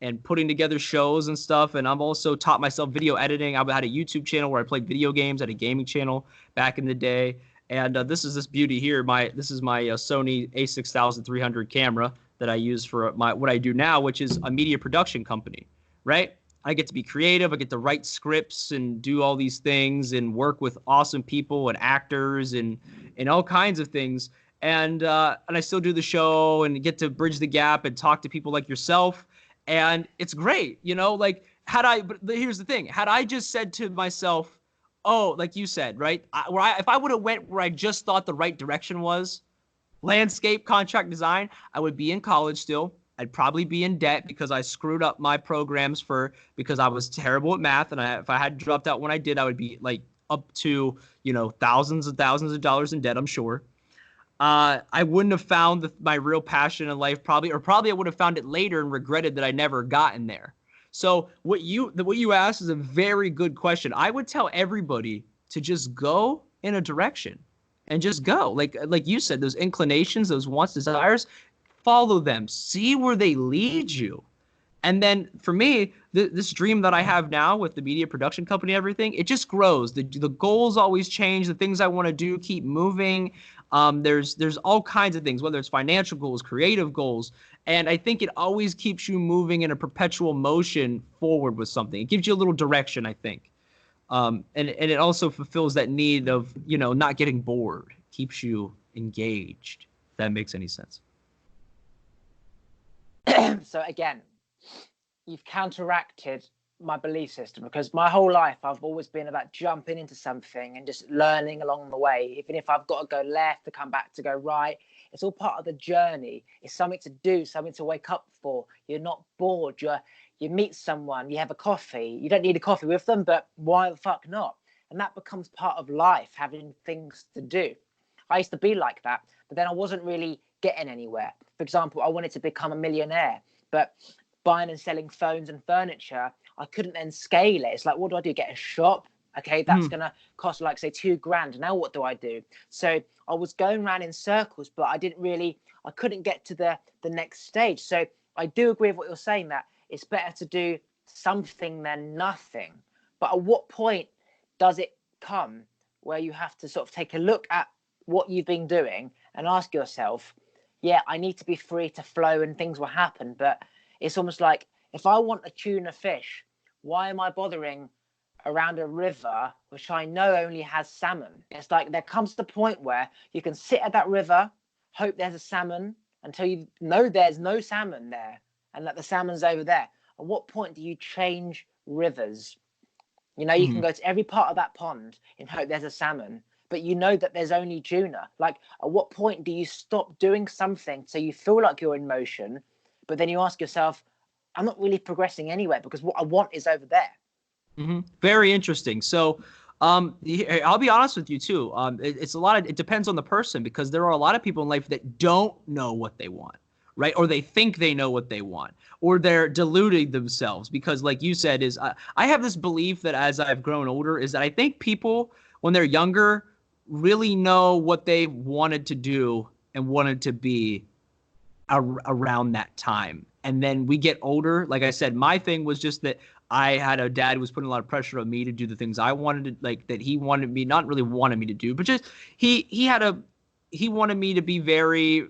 and putting together shows and stuff. And I've also taught myself video editing. I had a YouTube channel where I played video games, I had a gaming channel back in the day. And this is this beauty here. This is my Sony a6300 camera that I use for what I do now, which is a media production company, right? I get to be creative. I get to write scripts and do all these things and work with awesome people and actors and all kinds of things. And I still do the show and get to bridge the gap and talk to people like yourself. And it's great, like but here's the thing. Had I just said to myself, oh, like you said, right? If I would have went where I just thought the right direction was, landscape contract design, I would be in college still. I'd probably be in debt because I screwed up my programs because I was terrible at math. And if I had dropped out when I did, I would be like up to, thousands and thousands of dollars in debt, I'm sure. I wouldn't have found my real passion in life probably I would have found it later and regretted that I never gotten there. So what you asked is a very good question. I would tell everybody to just go in a direction and just go. Like you said, those inclinations, those wants, desires, follow them, see where they lead you. And then for me, this dream that I have now with the media production company, everything, it just grows. The goals always change. The things I want to do keep moving. There's all kinds of things, whether it's financial goals, creative goals. And I think it always keeps you moving in a perpetual motion forward with something. It gives you a little direction, I think. And it also fulfills that need of, not getting bored. Keeps you engaged, if that makes any sense. So again, you've counteracted my belief system, because my whole life I've always been about jumping into something and just learning along the way. Even if I've got to go left to come back to go right, it's all part of the journey. It's something to do, something to wake up for. You're not bored. You meet someone, you have a coffee. You don't need a coffee with them, but why the fuck not? And that becomes part of life, having things to do. I used to be like that, but then I wasn't really getting anywhere. For example, I wanted to become a millionaire, but buying and selling phones and furniture, I couldn't then scale it. It's like, what do I do? Get a shop? Okay, that's going to cost like, say, $2,000. Now what do I do? So I was going around in circles, but I couldn't get to the next stage. So I do agree with what you're saying, that it's better to do something than nothing. But at what point does it come where you have to sort of take a look at what you've been doing and ask yourself, yeah, I need to be free to flow and things will happen. But it's almost like, if I want a tuna fish, why am I bothering around a river which I know only has salmon? It's like there comes the point where you can sit at that river, hope there's a salmon, until you know there's no salmon there and that the salmon's over there. At what point do you change rivers? You can go to every part of that pond and hope there's a salmon, but you know that there's only tuna. Like, at what point do you stop doing something so you feel like you're in motion, but then you ask yourself, I'm not really progressing anywhere because what I want is over there. Mm-hmm. Very interesting. So I'll be honest with you too. It depends on the person, because there are a lot of people in life that don't know what they want, right? Or they think they know what they want, or they're deluding themselves, because like you said, I have this belief that as I've grown older is that I think people when they're younger really know what they wanted to do and wanted to be around that time. And then we get older. Like I said, my thing was just that I had a dad who was putting a lot of pressure on me to do the things I wanted to, like, that he wanted me, not really wanted me to do, but just he wanted me to be very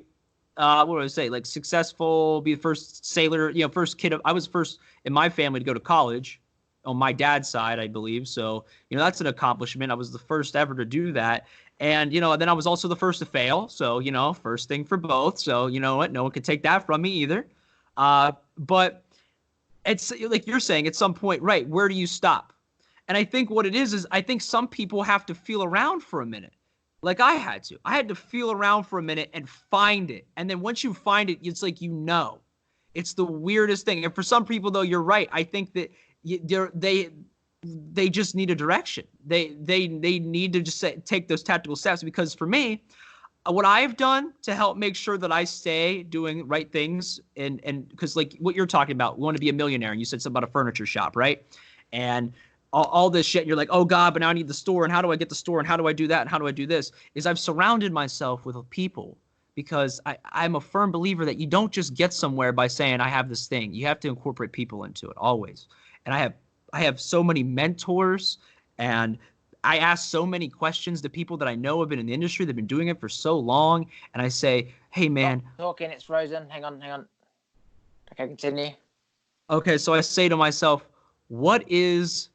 what do I say? Like successful, be the first sailor, first kid. I was first in my family to go to college on my dad's side, I believe. So, that's an accomplishment. I was the first ever to do that. And, then I was also the first to fail. So, first thing for both. So, you know what? No one could take that from me either. But it's like you're saying at some point, right? Where do you stop? And I think what it is I think some people have to feel around for a minute. Like I had to feel around for a minute and find it. And then once you find it, it's like, it's the weirdest thing. And for some people though, you're right. I think that they just need a direction. They need to just take those tactical steps. Because for me, what I've done to help make sure that I stay doing right things, and because like what you're talking about, we want to be a millionaire, and you said something about a furniture shop, right? And all this shit, you're like, oh God, but now I need the store, and how do I get the store, and how do I do that, and how do I do this? Is I've surrounded myself with people, because I'm a firm believer that you don't just get somewhere by saying I have this thing. You have to incorporate people into it always. And I have so many mentors, and I ask so many questions to people that I know have been in the industry, they've been doing it for so long, and I say, hey man, talking, it's frozen. Hang on. Okay, continue. Okay, so I say to myself, what is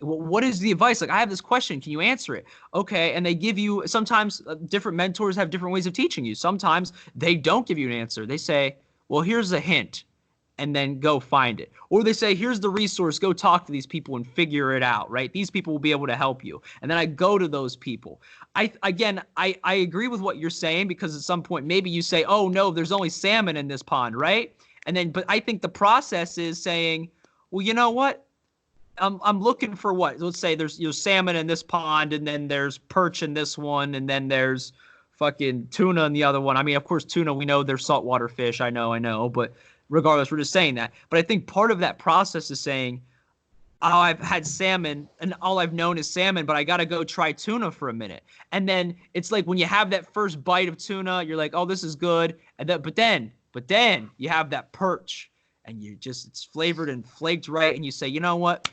the advice? Like, I have this question, can you answer it? Okay, and they give you, sometimes different mentors have different ways of teaching you. Sometimes they don't give you an answer. They say, well, here's a hint, and then go find it. Or they say, here's the resource, go talk to these people and figure it out, right? These people will be able to help you. And then I go to those people. I agree with what you're saying, because at some point, maybe you say, oh no, there's only salmon in this pond, right? But I think the process is saying, well, you know what? I'm looking for what? Let's say there's salmon in this pond, and then there's perch in this one, and then there's fucking tuna in the other one. I mean, of course, tuna, we know they're saltwater fish. I know, but regardless, we're just saying that. But I think part of that process is saying, oh, I've had salmon, and all I've known is salmon, but I got to go try tuna for a minute. And then it's like when you have that first bite of tuna, you're like, oh, this is good. And then, but then you have that perch, and it's flavored and flaked right, and you say, you know what?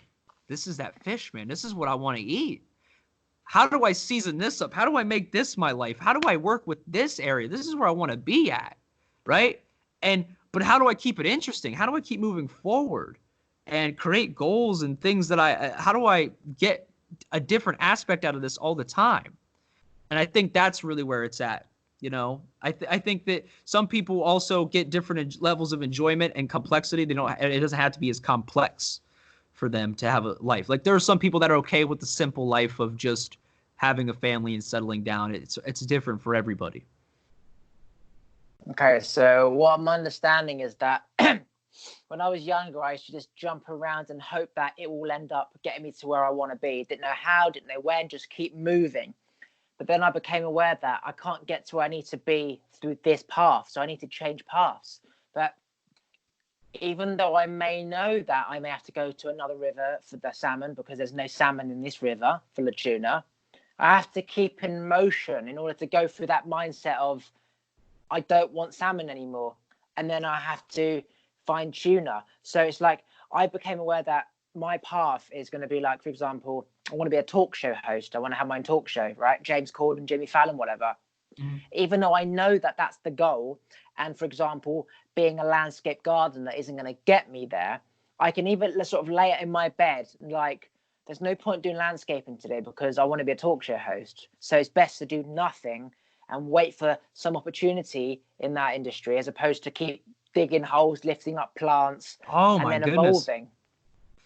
This is that fish, man. This is what I want to eat. How do I season this up? How do I make this my life? How do I work with this area? This is where I want to be at, right? But how do I keep it interesting? How do I keep moving forward and create goals and things how do I get a different aspect out of this all the time? And I think that's really where it's at. I think that some people also get different levels of enjoyment and complexity. It doesn't have to be as complex for them to have a life. Like, there are some people that are okay with the simple life of just having a family and settling down. It's different for everybody. Okay, so what I'm understanding is that when I was younger, I used to just jump around and hope that it will end up getting me to where I want to be. Didn't know how, didn't know when, just keep moving. But then I became aware that I can't get to where I need to be through this path, so I need to change paths. But even though I may know that I may have to go to another river for the salmon, because there's no salmon in this river full of tuna, I have to keep in motion in order to go through that mindset of, I don't want salmon anymore. And then I have to find tuna. So it's like, I became aware that my path is going to be like, for example, I want to be a talk show host. I want to have my own talk show, right? James Corden, Jimmy Fallon, whatever. Mm. Even though I know that that's the goal. And for example, being a landscape gardener isn't going to get me there. I can even sort of lay it in my bed. Like, there's no point doing landscaping today because I want to be a talk show host. So it's best to do nothing and wait for some opportunity in that industry, as opposed to keep digging holes, lifting up plants, and then evolving.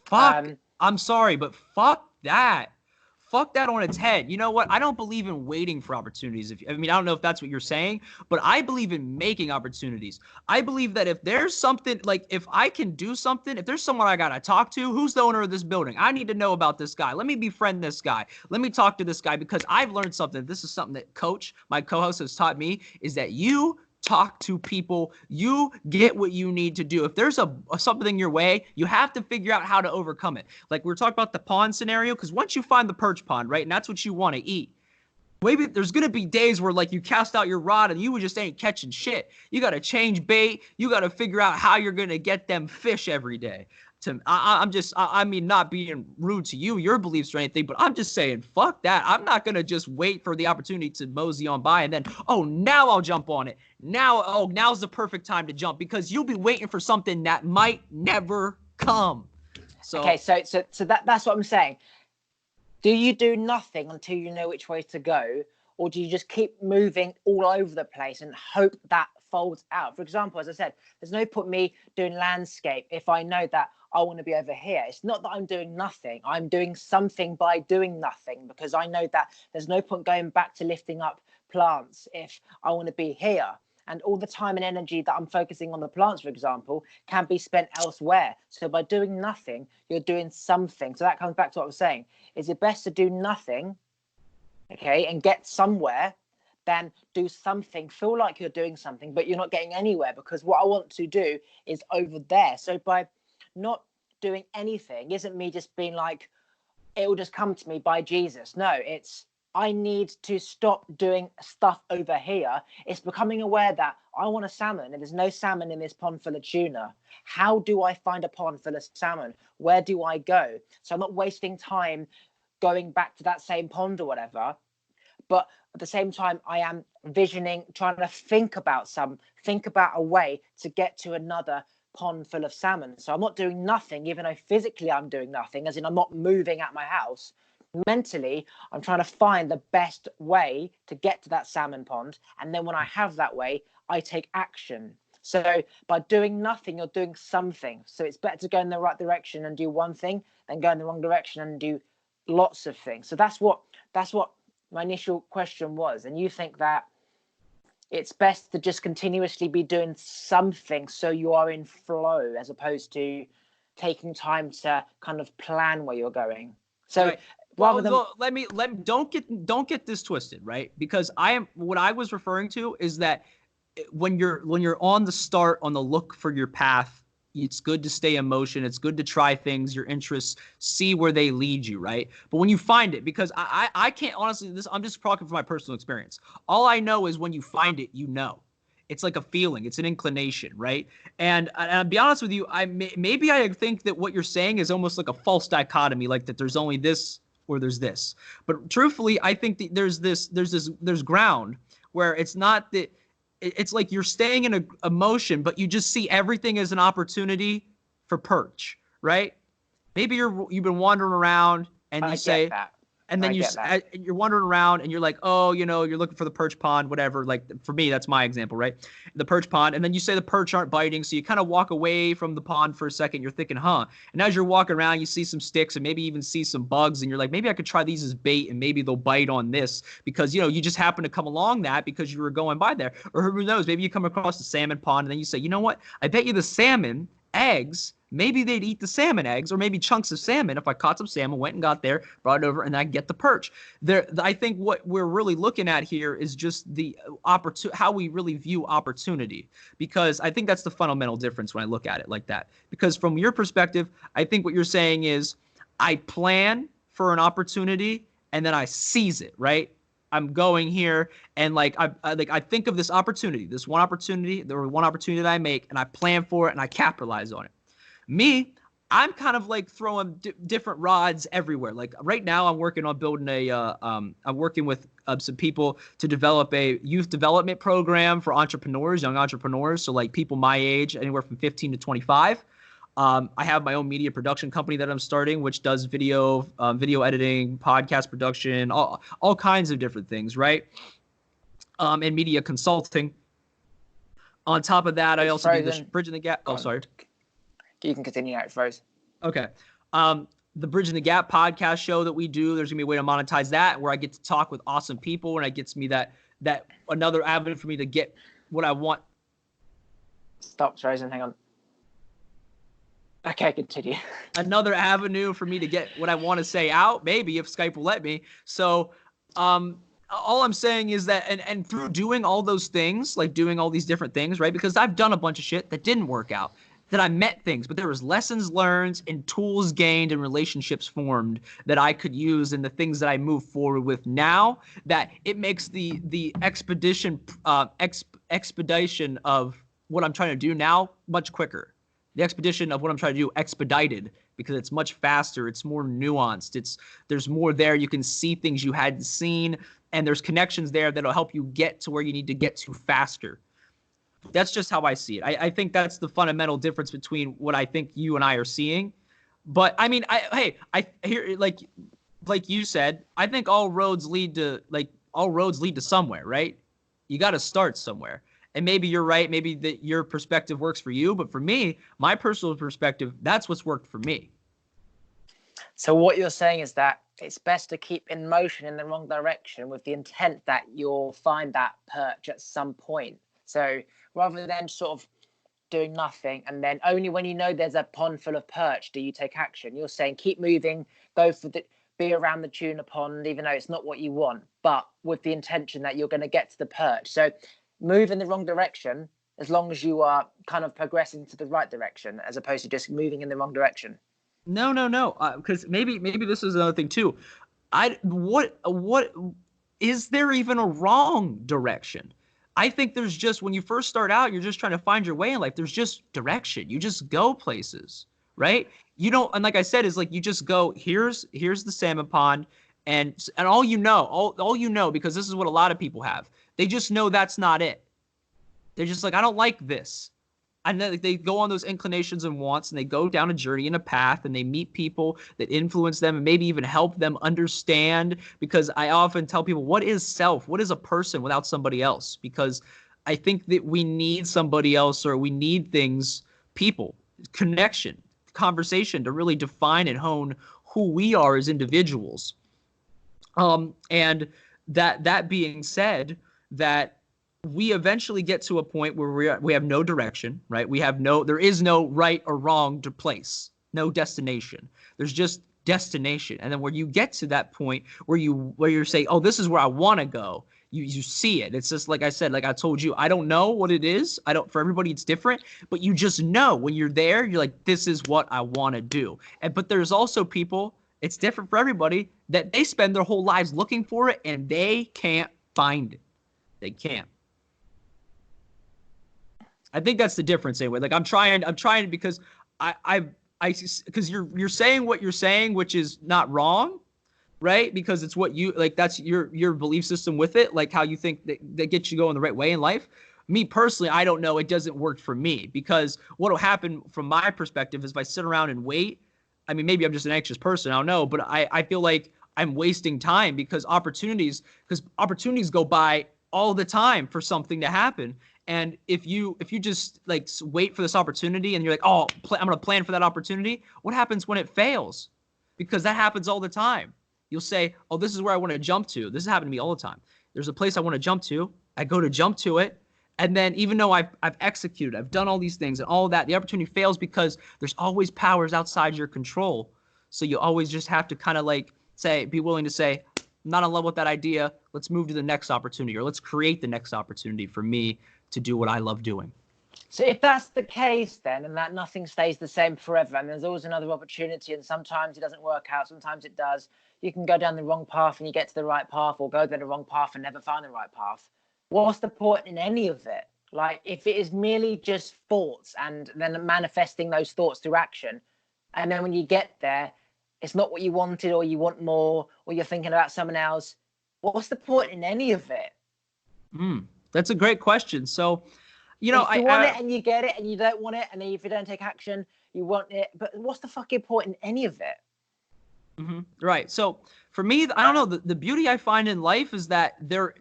Fuck. I'm sorry, but fuck that. Fuck that on its head. You know what? I don't believe in waiting for opportunities. I don't know if that's what you're saying, but I believe in making opportunities. I believe that if there's something, like if I can do something, if there's someone I got to talk to, who's the owner of this building? I need to know about this guy. Let me befriend this guy. Let me talk to this guy, because I've learned something. This is something that Coach, my co-host, has taught me, is that you talk to people, you get what you need to do. If there's something in your way, you have to figure out how to overcome it. Like we're talking about the pond scenario, because once you find the perch pond, right, and that's what you want to eat, maybe there's going to be days where like you cast out your rod and you just ain't catching shit. You got to change bait. You got to figure out how you're going to get them fish every day. I mean, not being rude to you, your beliefs or anything, but I'm just saying, fuck that. I'm not going to just wait for the opportunity to mosey on by and then, oh, now I'll jump on it. Now's the perfect time to jump, because you'll be waiting for something that might never come. So, okay, so that's what I'm saying. Do you do nothing until you know which way to go, or do you just keep moving all over the place and hope that folds out? For example, as I said, there's no point me doing landscape if I know that I want to be over here. It's not that I'm doing nothing. I'm doing something by doing nothing, because I know that there's no point going back to lifting up plants if I want to be here. And all the time and energy that I'm focusing on the plants, for example, can be spent elsewhere. So by doing nothing, you're doing something. So that comes back to what I was saying. Is it best to do nothing, okay, and get somewhere, than do something, feel like you're doing something, but you're not getting anywhere? Because what I want to do is over there. So by not doing anything isn't me just being like, it will just come to me by Jesus. No, it's I need to stop doing stuff over here. It's becoming aware that I want a salmon and there's no salmon in this pond full of tuna. How do I find a pond full of salmon? Where do I go? So I'm not wasting time going back to that same pond or whatever. But at the same time, I am visioning, trying to think about a way to get to another pond full of salmon. So I'm not doing nothing, even though physically I'm doing nothing, as in I'm not moving at my house. Mentally, I'm trying to find the best way to get to that salmon pond. And then when I have that way, I take action. So by doing nothing, you're doing something. So it's better to go in the right direction and do one thing than go in the wrong direction and do lots of things. So that's what my initial question was. And you think that it's best to just continuously be doing something so you are in flow, as opposed to taking time to kind of plan where you're going. So right. Well, don't get this twisted, right? Because what I was referring to is that when you're on the look for your path, it's good to stay in motion. It's good to try things, your interests, see where they lead you, right? But when you find it, because I can't honestly, I'm just talking from my personal experience. All I know is when you find it, you know. It's like a feeling. It's an inclination, right? And I'll be honest with you, maybe I think that what you're saying is almost like a false dichotomy, like that there's only this or there's this. But truthfully, I think that there's ground where it's not that. It's like you're staying in a motion, but you just see everything as an opportunity for perch, right? Maybe you've been wandering around and you say, that. And then you're wandering around and you're like, oh, you're looking for the perch pond, whatever. Like for me, that's my example, right? The perch pond. And then you say the perch aren't biting. So you kind of walk away from the pond for a second. You're thinking, And as you're walking around, you see some sticks and maybe even see some bugs. And you're like, maybe I could try these as bait and maybe they'll bite on this because, you just happen to come along that because you were going by there. Or who knows, maybe you come across the salmon pond and then you say, you know what? I bet you the salmon eggs, maybe they'd eat the salmon eggs or maybe chunks of salmon. If I caught some salmon, went and got there, brought it over, and I get the perch. I think what we're really looking at here is just the how we really view opportunity, because I think that's the fundamental difference when I look at it like that. Because from your perspective, I think what you're saying is I plan for an opportunity and then I seize it, right? I'm going here and I think of this opportunity, the one opportunity that I make, and I plan for it and I capitalize on it. Me, I'm kind of like throwing different rods everywhere. Like right now, I'm working on building I'm working with some people to develop a youth development program for entrepreneurs, young entrepreneurs. So like people my age, anywhere from 15 to 25. I have my own media production company that I'm starting, which does video editing, podcast production, all kinds of different things, right? And media consulting. On top of that, I also do the Bridging the Gap. Oh, sorry. You can continue now, froze. Okay. The Bridging the Gap podcast show that we do, there's going to be a way to monetize that where I get to talk with awesome people and it gets me that another avenue for me to get what I want. Stop, frozen. Hang on. Okay, continue. Another avenue for me to get what I want to say out, maybe if Skype will let me. So, all I'm saying is that, and through doing all those things, like doing all these different things, right? Because I've done a bunch of shit that didn't work out, that I met things, but there was lessons learned and tools gained and relationships formed that I could use in the things that I move forward with now, that it makes the expedition of what I'm trying to do now much quicker. the expedition of what I'm trying to do expedited because it's much faster. It's more nuanced. There's more there. You can see things you hadn't seen, and there's connections there that'll help you get to where you need to get to faster. That's just how I see it. I think that's the fundamental difference between what I think you and I are seeing. But I mean, I hear like you said, I think all roads lead to somewhere, right? You got to start somewhere. And maybe you're right. Maybe that your perspective works for you. But for me, my personal perspective, that's what's worked for me. So what you're saying is that it's best to keep in motion in the wrong direction with the intent that you'll find that perch at some point. So rather than sort of doing nothing and then only when you know there's a pond full of perch do you take action. You're saying keep moving, be around the tuna pond, even though it's not what you want, but with the intention that you're going to get to the perch. So move in the wrong direction as long as you are kind of progressing to the right direction, as opposed to just moving in the wrong direction. No. Because maybe this is another thing too. What is there even a wrong direction? I think there's just, when you first start out, you're just trying to find your way in life. There's just direction. You just go places, right? You don't, and like I said, is like you just go, here's the salmon pond, and all you know, because this is what a lot of people have. They just know that's not it. They're just like, I don't like this. And then they go on those inclinations and wants, and they go down a journey and a path, and they meet people that influence them and maybe even help them understand. Because I often tell people, what is self? What is a person without somebody else? Because I think that we need somebody else, or we need things, people, connection, conversation to really define and hone who we are as individuals. And that being said, that we eventually get to a point where we have no direction, right? There is no right or wrong to place, no destination. There's just destination. And then where you get to that point where you say, oh, this is where I want to go, you see it. It's just like I said, like I told you, I don't know what it is. For everybody it's different, but you just know when you're there, you're like, this is what I want to do. But there's also people, it's different for everybody, that they spend their whole lives looking for it and they can't find it. They can't. I think that's the difference anyway. Like I'm trying because because you're saying what you're saying, which is not wrong, right? Because it's what you like. That's your belief system with it, like how you think that gets you going the right way in life. Me personally, I don't know. It doesn't work for me, because what will happen from my perspective is if I sit around and wait. I mean, maybe I'm just an anxious person. I don't know, but I feel like I'm wasting time because opportunities go by all the time for something to happen. And if you just like wait for this opportunity and you're like, oh, I'm going to plan for that opportunity. What happens when it fails? Because that happens all the time. You'll say, oh, this is where I want to jump to. This has happened to me all the time. There's a place I want to jump to. I go to jump to it. And then even though I've executed, I've done all these things and all of that, the opportunity fails because there's always powers outside your control. So you always just have to kind of like be willing to say, I'm not in love with that idea. Let's move to the next opportunity, or let's create the next opportunity for me to do what I love doing. So if that's the case then, and that nothing stays the same forever, and there's always another opportunity, and sometimes it doesn't work out, sometimes it does, you can go down the wrong path and you get to the right path, or go down the wrong path and never find the right path. What's the point in any of it? Like, if it is merely just thoughts and then manifesting those thoughts through action, and then when you get there, it's not what you wanted, or you want more, or you're thinking about someone else, what's the point in any of it? That's a great question. So, if you want it and you get it, and you don't want it, and then if you don't take action, you want it. But what's the fucking point in any of it? Right. So for me, I don't know. The beauty I find in life is that there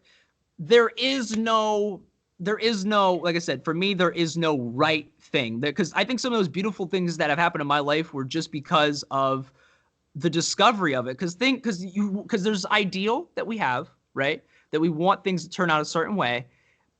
is no, like I said, for me, there is no right thing. Because I think some of those beautiful things that have happened in my life were just because of the discovery of it. Because there's ideal that we have, right? That we want things to turn out a certain way,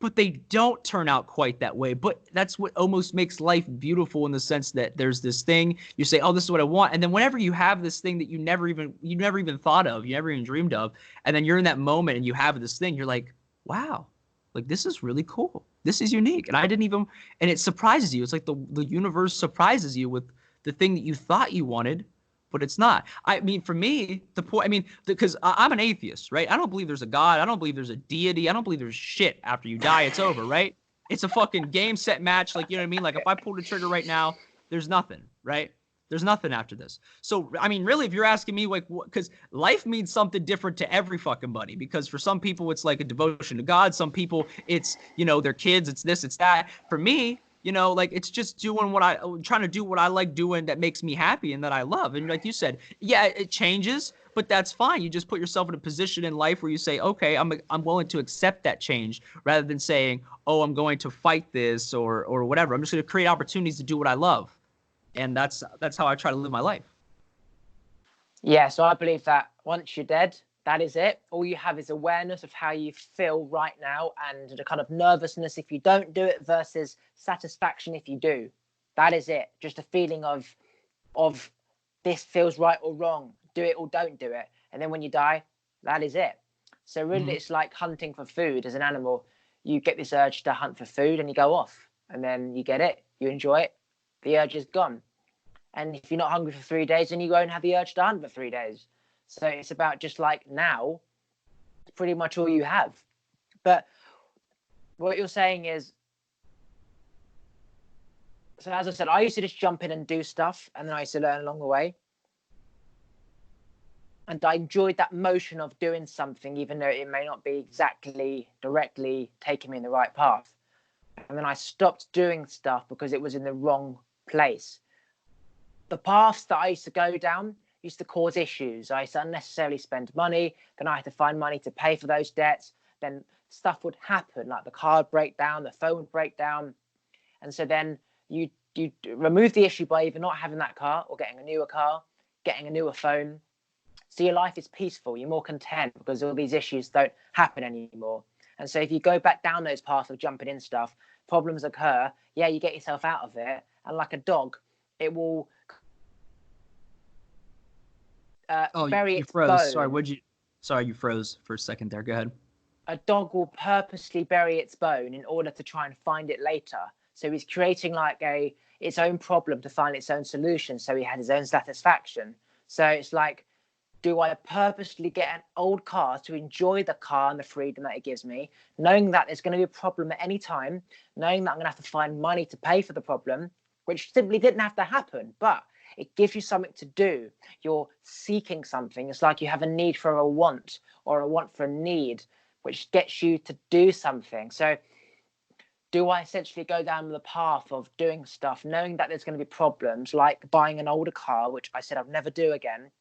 but they don't turn out quite that way. But that's what almost makes life beautiful, in the sense that there's this thing you say, oh, this is what I want. And then whenever you have this thing that you never even thought of, you never even dreamed of, and then you're in that moment and you have this thing, you're like, wow, like this is really cool. This is unique. And and it surprises you. It's like the universe surprises you with the thing that you thought you wanted, but it's not. I mean, for me, because I'm an atheist, right? I don't believe there's a God. I don't believe there's a deity. I don't believe there's shit. After you die, it's over, right? It's a fucking game, set, match. Like, you know what I mean? Like, if I pulled the trigger right now, there's nothing, right? There's nothing after this. So, I mean, really, if you're asking me, like, because life means something different to every fucking buddy. Because for some people, it's like a devotion to God. Some people, it's, you know, their kids. It's this, it's that. For me, you know, like, it's just doing trying to do what I like doing that makes me happy and that I love. And like you said, yeah, it changes, but that's fine. You just put yourself in a position in life where you say, okay, I'm willing to accept that change, rather than saying, oh, I'm going to fight this or whatever. I'm just going to create opportunities to do what I love. And that's how I try to live my life. Yeah, so I believe that once you're dead, that is it. All you have is awareness of how you feel right now, and the kind of nervousness if you don't do it versus satisfaction if you do. That is it. Just a feeling of this feels right or wrong. Do it or don't do it. And then when you die, that is it. So really, it's like hunting for food as an animal. You get this urge to hunt for food and you go off, and then you get it, you enjoy it, the urge is gone. And if you're not hungry for 3 days, then you won't have the urge to hunt for 3 days. So it's about just like now, it's pretty much all you have. But what you're saying is, so as I said, I used to just jump in and do stuff, and then I used to learn along the way. And I enjoyed that motion of doing something, even though it may not be exactly directly taking me in the right path. And then I stopped doing stuff because it was in the wrong place. The paths that I used to go down used to cause issues. I used to unnecessarily spend money. Then I had to find money to pay for those debts. Then stuff would happen, like the car would break down, the phone would break down. And so then you remove the issue by either not having that car or getting a newer car, getting a newer phone. So your life is peaceful. You're more content because all these issues don't happen anymore. And so if you go back down those paths of jumping in stuff, problems occur. Yeah, you get yourself out of it. And like a dog, it will bury its froze. bone. Sorry, you froze for a second there. Go ahead. A dog will purposely bury its bone in order to try and find it later. So he's creating like its own problem to find its own solution. So he had his own satisfaction. So it's like, do I purposely get an old car to enjoy the car and the freedom that it gives me, knowing that there's going to be a problem at any time, knowing that I'm going to have to find money to pay for the problem, which simply didn't have to happen, but it gives you something to do. You're seeking something. It's like you have a need for a want, or a want for a need, which gets you to do something. So do I essentially go down the path of doing stuff, knowing that there's going to be problems, like buying an older car, which I said I'd never do again,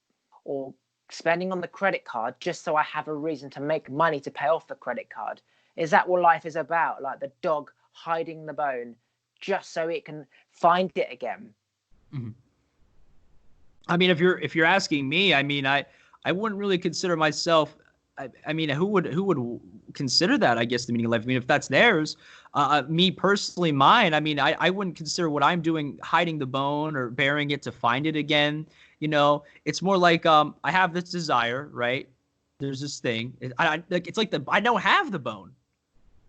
or spending on the credit card just so I have a reason to make money to pay off the credit card? Is that what life is about? Like the dog hiding the bone just so it can find it again? Mm-hmm. I mean, if you're asking me, I mean, I wouldn't really consider myself. I mean, who would consider that? I guess the meaning of life. I mean, if that's theirs, me personally, mine. I mean, I wouldn't consider what I'm doing hiding the bone or burying it to find it again. You know, it's more like I have this desire, right? There's this thing. It's like I don't have the bone,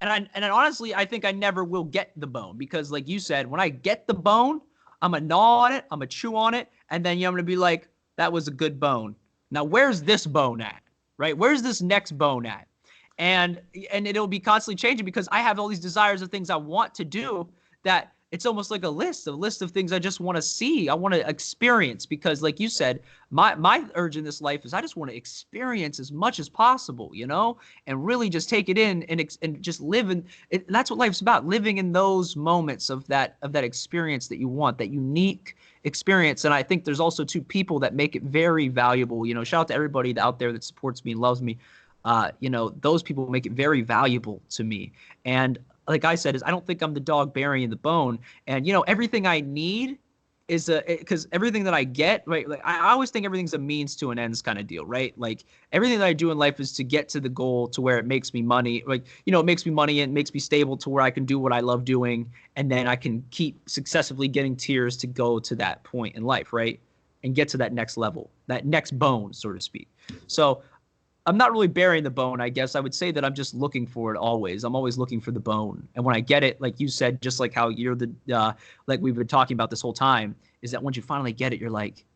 and honestly, I think I never will get the bone, because, like you said, when I get the bone, I'm gonna gnaw on it, I'm gonna chew on it, and then I'm gonna be like, that was a good bone. Now, where's this bone at? Right? Where's this next bone at? And it'll be constantly changing, because I have all these desires of things I want to do, that it's almost like a list of things I just want to see. I want to experience, because like you said, my urge in this life is I just want to experience as much as possible, you know, and really just take it in and just live in it. That's what life's about, living in those moments of that experience that you want, that unique experience. And I think there's also two people that make it very valuable. You know, shout out to everybody out there that supports me and loves me. You know, those people make it very valuable to me. And like I said, I don't think I'm the dog burying the bone. And, you know, everything I need is because everything that I get, right? Like I always think everything's a means to an ends kind of deal, right? Like everything that I do in life is to get to the goal to where it makes me money. Like, you know, it makes me money and makes me stable to where I can do what I love doing. And then I can keep successively getting tiers to go to that point in life, right? And get to that next level, that next bone, so to speak. So I'm not really burying the bone, I guess. I would say that I'm just looking for it always. I'm always looking for the bone. And when I get it, like you said, just like how you're like we've been talking about this whole time, is that once you finally get it, you're like,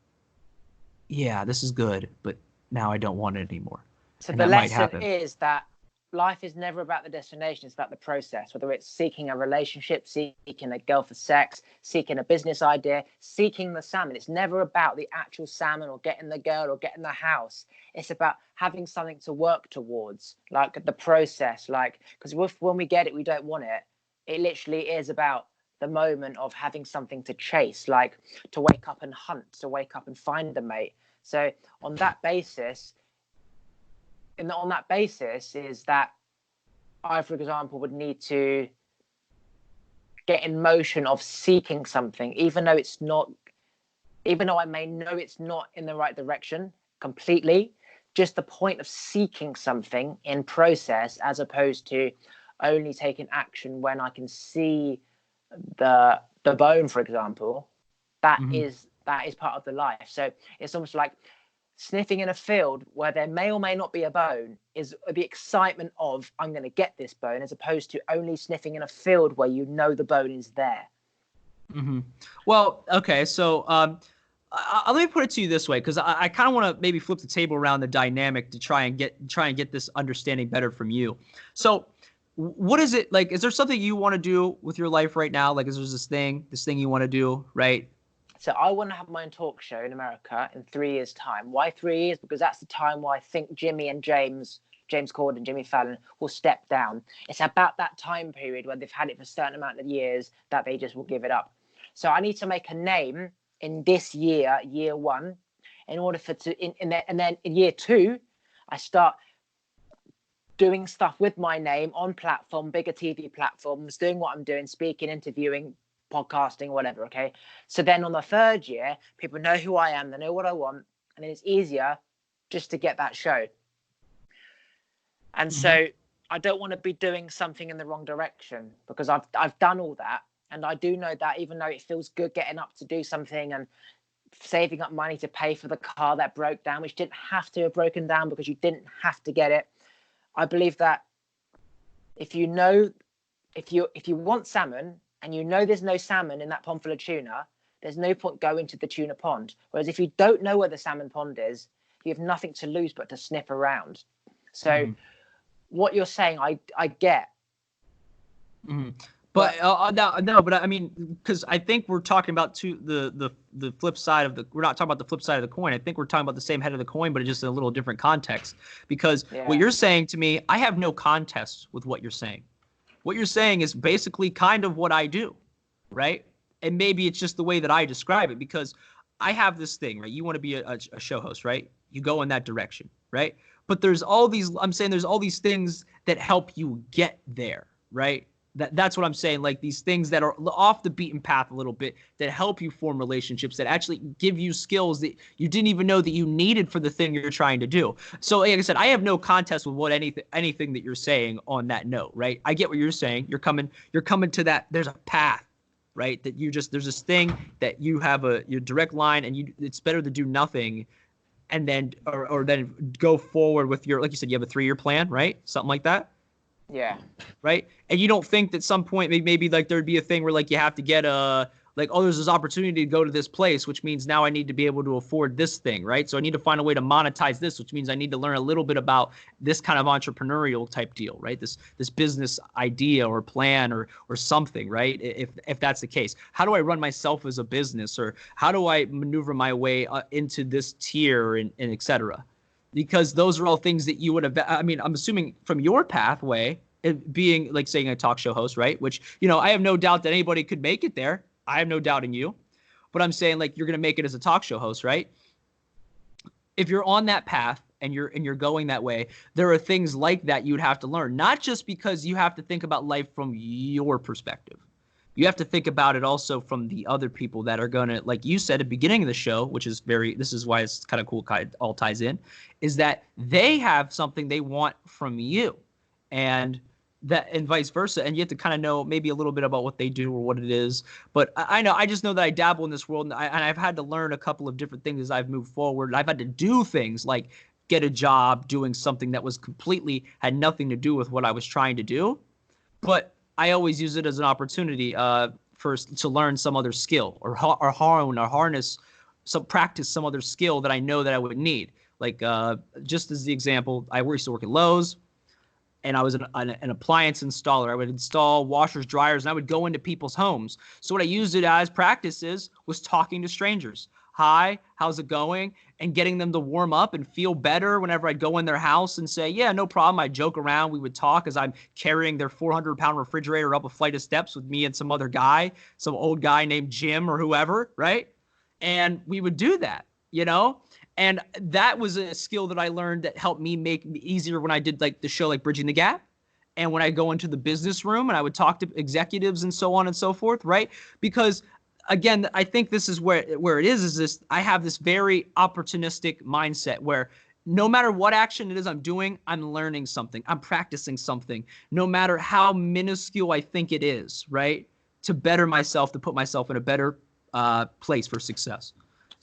yeah, this is good, but now I don't want it anymore. So and the that might lesson happen. is that life is never about the destination, it's about the process. Whether it's seeking a relationship, seeking a girl for sex, seeking a business idea, seeking the salmon, it's never about the actual salmon or getting the girl or getting the house. It's about having something to work towards, like the process. Like, because when we get it, we don't want it. It literally is about the moment of having something to chase, like to wake up and hunt, to wake up and find a mate. So on that basis, is that I, for example, would need to get in motion of seeking something, even though I may know it's not in the right direction completely. Just the point of seeking something in process, as opposed to only taking action when I can see the bone, for example. That is part of the life. So it's almost like sniffing in a field where there may or may not be a bone is the excitement of I'm going to get this bone, as opposed to only sniffing in a field where you know the bone is there. Well, okay, so let me put it to you this way, because I kind of want to maybe flip the table around the dynamic to try and get this understanding better from you. So what is it like? Is there something you want to do with your life right now? Like, is there this thing you want to do, right? So I want to have my own talk show in America in 3 years' time. Why 3 years? Because that's the time where I think Jimmy and James Corden, Jimmy Fallon will step down. It's about that time period where they've had it for a certain amount of years that they just will give it up. So I need to make a name in this year 1, in order and then in year 2, I start doing stuff with my name on bigger TV platforms, doing what I'm doing, speaking, interviewing, podcasting, whatever. Okay. So then on the 3rd year, people know who I am, they know what I want, and then it's easier just to get that show. And so I don't want to be doing something in the wrong direction, because I've done all that. And I do know that even though it feels good getting up to do something and saving up money to pay for the car that broke down, which didn't have to have broken down because you didn't have to get it. I believe that if you want salmon, and you know there's no salmon in that pond full of tuna, there's no point going to the tuna pond. Whereas if you don't know where the salmon pond is, you have nothing to lose but to sniff around. So what you're saying, I get. But no, but I mean, because I think we're talking about the flip side of we're not talking about the flip side of the coin. I think we're talking about the same head of the coin, but just in a little different context. Because what you're saying to me, I have no contest with what you're saying. What you're saying is basically kind of what I do, right? And maybe it's just the way that I describe it, because I have this thing, right? You want to be a show host, right? You go in that direction, right? But there's all these things that help you get there, right? That's what I'm saying. Like these things that are off the beaten path a little bit, that help you form relationships, that actually give you skills that you didn't even know that you needed for the thing you're trying to do. So like I said, I have no contest with anything that you're saying on that note, right? I get what you're saying. You're coming to that. There's a path, right? That there's this thing that you have your direct line, and it's better to do nothing, and then or then go forward with your, like you said, you have a 3-year plan, right? Something like that. Yeah. Right. And you don't think that some point maybe like there'd be a thing where like you have to get there's this opportunity to go to this place, which means now I need to be able to afford this thing. Right. So I need to find a way to monetize this, which means I need to learn a little bit about this kind of entrepreneurial type deal. Right. This business idea or plan or something. Right. If that's the case, how do I run myself as a business, or how do I maneuver my way into this tier and et cetera? Because those are all things that you would have. I mean, I'm assuming from your pathway, it being like saying a talk show host, right? Which, I have no doubt that anybody could make it there. I have no doubt in you. But I'm saying like you're going to make it as a talk show host, right? If you're on that path and you're going that way, there are things like that you'd have to learn. Not just because you have to think about life from your perspective. You have to think about it also from the other people that are going to, like you said at the beginning of the show, which is this is why it's kind of cool, it all ties in, is that they have something they want from you, and vice versa. And you have to kind of know maybe a little bit about what they do or what it is. But I just know that I dabble in this world, and I've had to learn a couple of different things as I've moved forward. I've had to do things like get a job doing something that had nothing to do with what I was trying to do. But I always use it as an opportunity to learn some other skill or harness, practice some other skill that I know that I would need. Like just as the example, I used to work at Lowe's. and I was an appliance installer. I would install washers, dryers, and I would go into people's homes. So what I used it as practices was talking to strangers. Hi, how's it going? And getting them to warm up and feel better whenever I'd go in their house and say, yeah, no problem. I'd joke around. We would talk as I'm carrying their 400-pound refrigerator up a flight of steps with me and some other guy, some old guy named Jim or whoever, right? And we would do that, you know? And that was a skill that I learned that helped me make it easier when I did like the show, like Bridging the Gap. And when I go into the business room and I would talk to executives and so on and so forth, right? Because again, I think this is where it is this, I have this very opportunistic mindset where no matter what action it is I'm doing, I'm learning something. I'm practicing something, no matter how minuscule I think it is, right? To better myself, to put myself in a better place for success.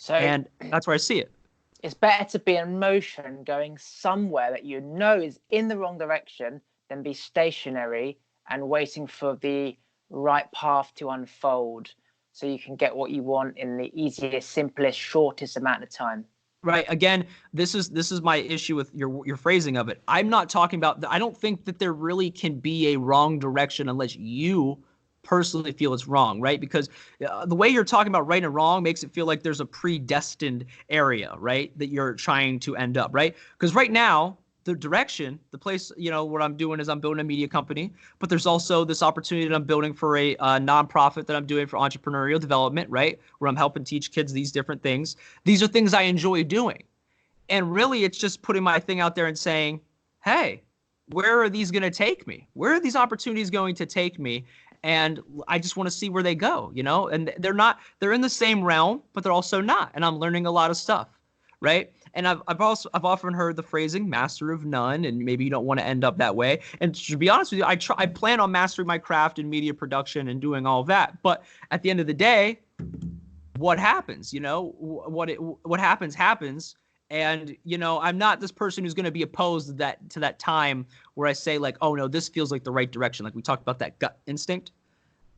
And that's where I see it. It's better to be in motion going somewhere that you know is in the wrong direction than be stationary and waiting for the right path to unfold so you can get what you want in the easiest, simplest, shortest amount of time. Right. Again, this is my issue with your phrasing of it. I'm not talking about I don't think that there really can be a wrong direction unless you personally feel it's wrong, right? Because the way you're talking about right and wrong makes it feel like there's a predestined area, right, that you're trying to end up, right? Because right now, the direction, the place, you know, what I'm doing is I'm building a media company, but there's also this opportunity that I'm building for a nonprofit that I'm doing for entrepreneurial development, right, where I'm helping teach kids these different things. These are things I enjoy doing. And really, it's just putting my thing out there and saying, hey, where are these going to take me? Where are these opportunities going to take me? And I just want to see where they go, you know, and they're in the same realm, but they're also not. And I'm learning a lot of stuff, right? And I've often heard the phrasing master of none, and maybe you don't want to end up that way. And to be honest with you, I plan on mastering my craft in media production and doing all of that. But at the end of the day, what happens, you know, what happens. And, you know, I'm not this person who's going to be opposed to that time where I say like, oh, no, this feels like the right direction. Like we talked about that gut instinct.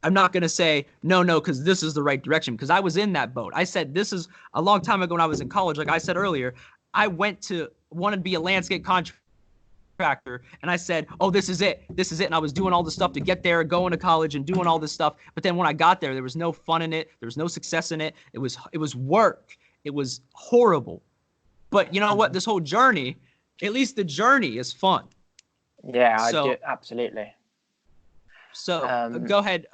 I'm not going to say, no, because this is the right direction, because I was in that boat. I said this is a long time ago when I was in college. Like I said earlier, I wanted to be a landscape contractor. And I said, oh, this is it. And I was doing all the stuff to get there, going to college and doing all this stuff. But then when I got there was no fun in it. There was no success in it. It was work. It was horrible. But you know what? This whole journey, at least the journey is fun. Yeah, I do. Absolutely. So go ahead,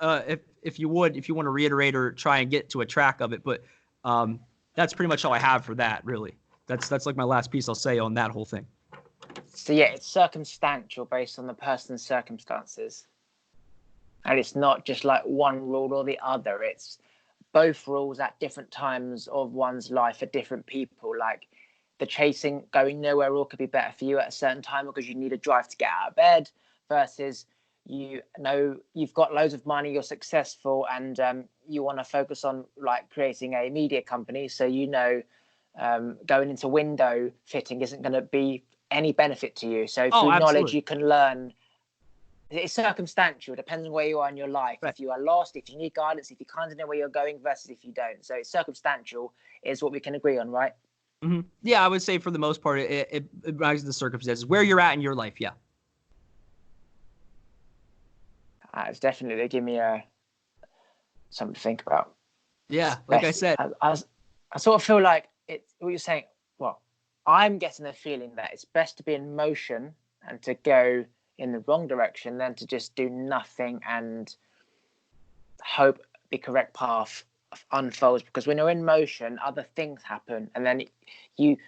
if you want to reiterate or try and get to a track of it. But that's pretty much all I have for that, really. That's like my last piece I'll say on that whole thing. So yeah, it's circumstantial based on the person's circumstances. And it's not just like one rule or the other. It's both rules at different times of one's life for different people. Like, the chasing, going nowhere rule could be better for you at a certain time because you need a drive to get out of bed, versus you know you've got loads of money, you're successful, and you want to focus on like creating a media company. So you know going into window fitting isn't going to be any benefit to you. So through knowledge you can learn. It's circumstantial. It depends on where you are in your life. Right. If you are lost, if you need guidance, if you kind of know where you're going versus if you don't. So it's circumstantial is what we can agree on, right? Mm-hmm. Yeah, I would say for the most part, it rises to the circumstances where you're at in your life. Yeah, it's definitely, they give me something to think about. Yeah, like I said, I sort of feel like it's what you're saying. Well, I'm getting the feeling that it's best to be in motion and to go in the wrong direction than to just do nothing and hope the correct path unfolds, because when you're in motion other things happen, and then it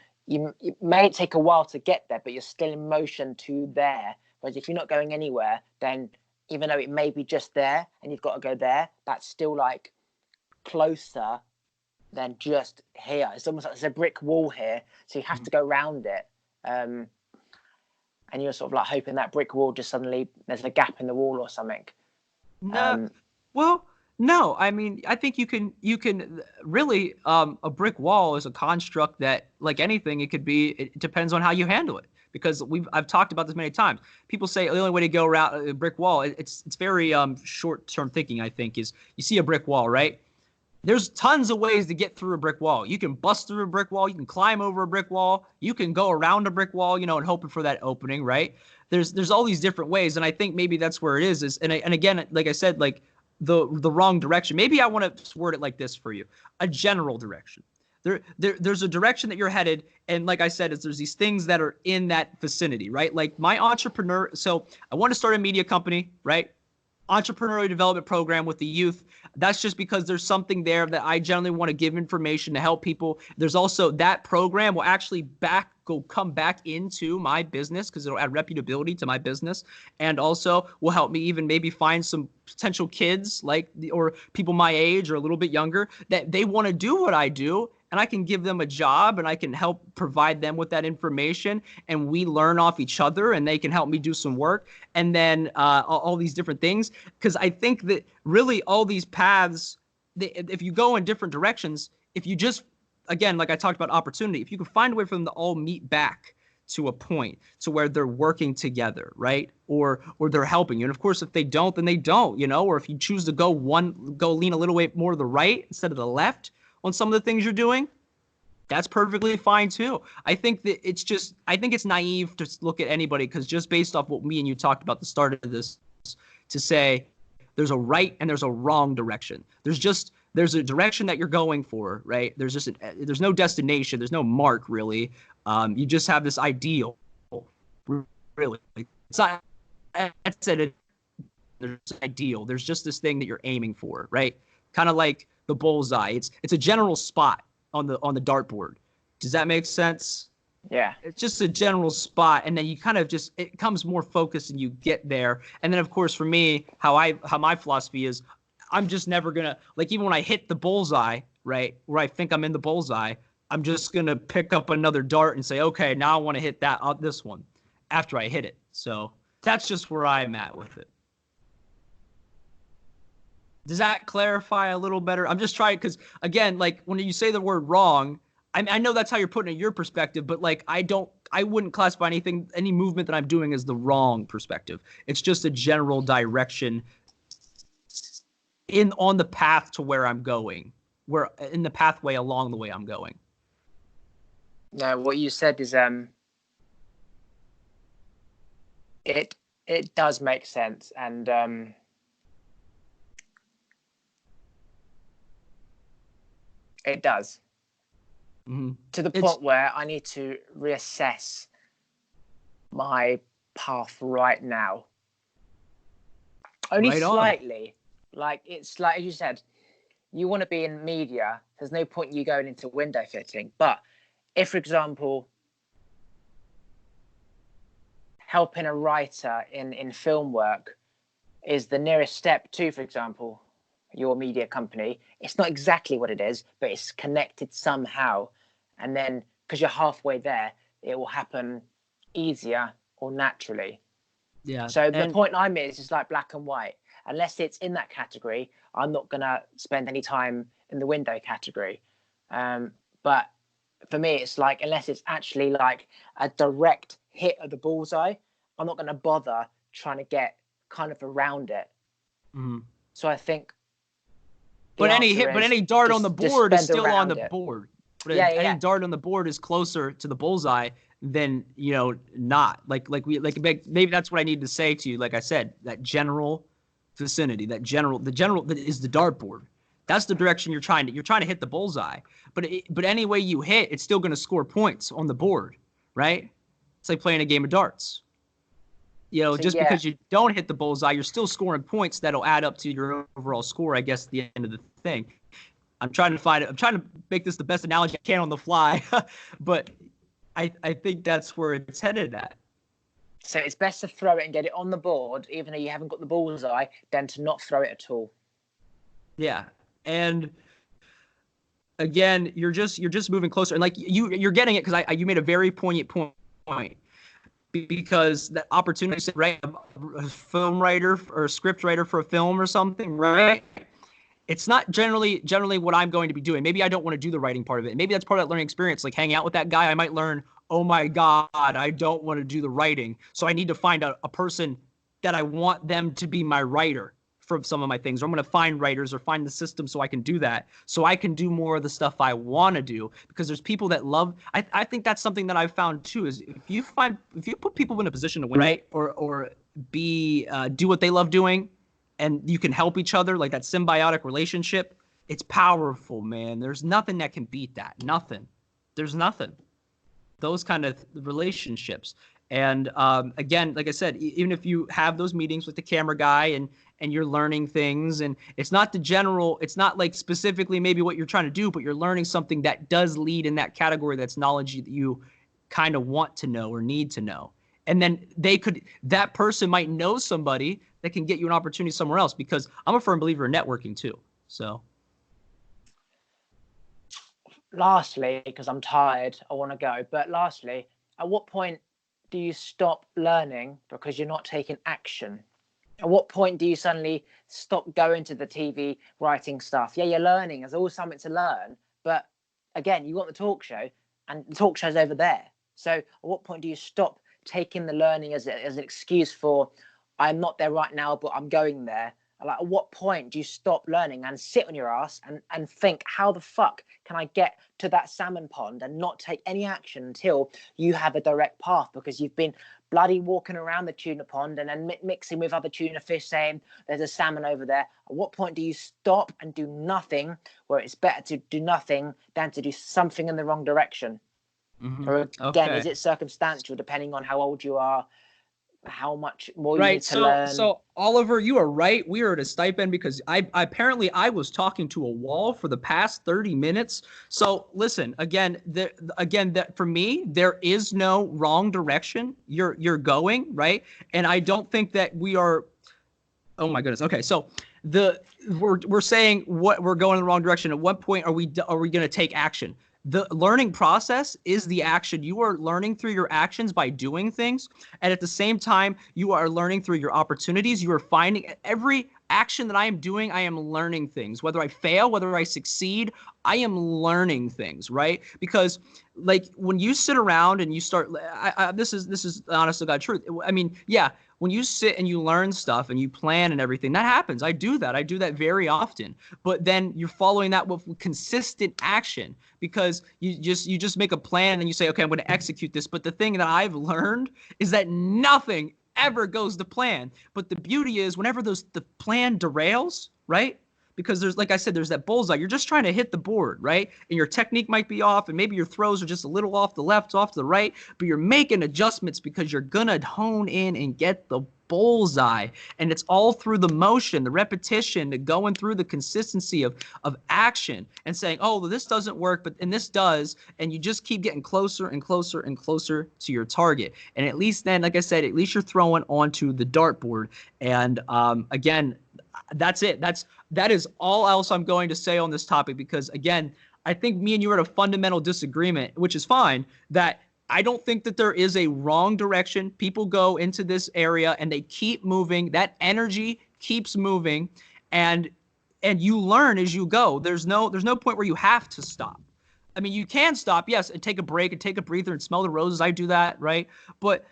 may take a while to get there, but you're still in motion to there. Whereas if you're not going anywhere, then even though it may be just there and you've got to go there, that's still like closer than just here. It's almost like there's a brick wall here, so you have to go around it, and you're sort of like hoping that brick wall just suddenly there's a gap in the wall or something. No, I mean, I think you can really, a brick wall is a construct that, like anything, it depends on how you handle it. Because I've talked about this many times. People say the only way to go around a brick wall, it's very short-term thinking, I think, is you see a brick wall, right? There's tons of ways to get through a brick wall. You can bust through a brick wall. You can climb over a brick wall. You can go around a brick wall, you know, and hoping for that opening, right? there's all these different ways, and I think maybe that's where it is. And again, like I said, like the wrong direction. Maybe I want to word it like this for you: a general direction. There's a direction that you're headed, and like I said, there's these things that are in that vicinity, right? Like my entrepreneur. So I want to start a media company, right? Entrepreneurial development program with the youth. That's just because there's something there that I generally want to give information to help people. There's also that program will actually come back into my business because it'll add reputability to my business, and also will help me even maybe find some potential kids or people my age or a little bit younger that they want to do what I do, and I can give them a job and I can help provide them with that information, and we learn off each other and they can help me do some work, and then all these different things. Because I think that really all these paths, if you go in different directions, if you just, again, like I talked about opportunity, if you can find a way for them to all meet back to a point to where they're working together, right? Or they're helping you. And of course, if they don't, then they don't, or if you choose to go lean a little bit more to the right instead of the left on some of the things you're doing, that's perfectly fine too. I think that I think it's naive to look at anybody, because just based off what me and you talked about at the start of this, to say there's a right and there's a wrong direction. There's a direction that you're going for, right? There's no destination. There's no mark, really. You just have this ideal, really. It's not, that's it. There's an ideal. There's just this thing that you're aiming for, right? Kind of like the bullseye. It's a general spot on the dartboard. Does that make sense? Yeah. It's just a general spot, and then you kind of it comes more focused and you get there. And then of course for me, how my philosophy is, I'm just never gonna, like, even when I hit the bullseye, right, where I think I'm in the bullseye, I'm just gonna pick up another dart and say, okay, now I want to hit this one after I hit it. So that's just where I'm at with it. Does that clarify a little better? I'm just trying, because again, like when you say the word wrong, I know that's how you're putting it in your perspective, but like I wouldn't classify any movement that I'm doing as the wrong perspective. It's just a general direction on the path to where I'm going, in the pathway along the way I'm going. No, what you said is it does make sense, and it does. Mm-hmm. To the point where I need to reassess my path right now. Only slightly. Like, it's like you said, you want to be in media. There's no point you going into window fitting. But if, for example, helping a writer in film work is the nearest step to, for example, your media company, it's not exactly what it is, but it's connected somehow. And then, because you're halfway there, it will happen easier or naturally. Yeah. So the point I'm in is just like black and white. Unless it's in that category, I'm not going to spend any time in the window category. But for me, it's like, unless it's actually like a direct hit of the bullseye, I'm not going to bother trying to get kind of around it. Mm-hmm. So I think. But any dart on the board is still on the board. But any dart on the board is closer to the bullseye than, not. Maybe that's what I need to say to you. Like I said, that general vicinity, the general that is the dartboard. That's the direction you're trying to hit the bullseye. But any way you hit, it's still going to score points on the board, right? It's like playing a game of darts. Because you don't hit the bullseye, you're still scoring points that'll add up to your overall score, I guess, at the end of the thing. I'm trying to make this the best analogy I can on the fly, but I think that's where it's headed at. So it's best to throw it and get it on the board, even though you haven't got the bullseye, than to not throw it at all. Yeah, and again, you're just moving closer, and like you're getting it, because you made a very poignant point, because that opportunity, right? A film writer or a script writer for a film or something, right? It's not generally what I'm going to be doing. Maybe I don't want to do the writing part of it. Maybe that's part of that learning experience. Like hanging out with that guy, I might learn, oh my God, I don't want to do the writing. So I need to find a person that I want them to be my writer for some of my things, or I'm going to find writers or find the system so I can do that, so I can do more of the stuff I want to do, because there's people that love. I think that's something that I've found too, is if you put people in a position to win, right, or be do what they love doing, and you can help each other, like that symbiotic relationship, it's powerful, man. There's nothing that can beat that. Nothing. There's nothing. Those kind of relationships. And again, like I said, even if you have those meetings with the camera guy and you're learning things, and it's not it's not like specifically maybe what you're trying to do, but you're learning something that does lead in that category that's knowledge that you kind of want to know or need to know. And then that person might know somebody that can get you an opportunity somewhere else, because I'm a firm believer in networking too. So. Lastly, because I'm tired, I want to go. But lastly, at what point do you stop learning because you're not taking action? At what point do you suddenly stop going to the TV writing stuff? Yeah, you're learning. There's always something to learn. But again, you want the talk show, and the talk show's over there. So at what point do you stop taking the learning as an excuse for, I'm not there right now, but I'm going there? Like, at what point do you stop learning and sit on your ass and think, how the fuck can I get to that salmon pond, and not take any action until you have a direct path, because you've been bloody walking around the tuna pond and then mixing with other tuna fish, saying there's a salmon over there? At what point do you stop and do nothing, where it's better to do nothing than to do something in the wrong direction? Mm-hmm. Or again, is it circumstantial depending on how old you are, how much more you need to learn? So Oliver, you are right. We are at a stipend because I was talking to a wall for the past 30 minutes. So listen, that for me, there is no wrong direction you're going, right? And I don't think that we are. Oh my goodness. Okay, so we're saying what we're going in the wrong direction. At what point are we going to take action? The learning process is the action. You are learning through your actions by doing things. And at the same time, you are learning through your opportunities. You are finding every action that I am doing, I am learning things. Whether I fail, whether I succeed, I am learning things, right? Because like when you sit around and you start, this is honest to God truth. I mean, yeah, when you sit and you learn stuff and you plan and everything, that happens. I do that very often. But then you're following that with consistent action, because you just make a plan and you say, okay, I'm going to execute this. But the thing that I've learned is that nothing ever goes to plan. But the beauty is whenever the plan derails, right? Because there's, like I said, there's that bullseye. You're just trying to hit the board, right? And your technique might be off, and maybe your throws are just a little off the left, off to the right, but you're making adjustments because you're going to hone in and get the bullseye. And it's all through the motion, the repetition, the going through the consistency of action and saying, oh, well, this doesn't work, and this does. And you just keep getting closer and closer and closer to your target. And at least then, like I said, at least you're throwing onto the dartboard. And again, that's it. That is all else I'm going to say on this topic, because again, I think me and you are at a fundamental disagreement, which is fine, that I don't think that there is a wrong direction. People go into this area and they keep moving. That energy keeps moving, and you learn as you go. There's no point where you have to stop. I mean, you can stop, yes, and take a break and take a breather and smell the roses. I do that, right? But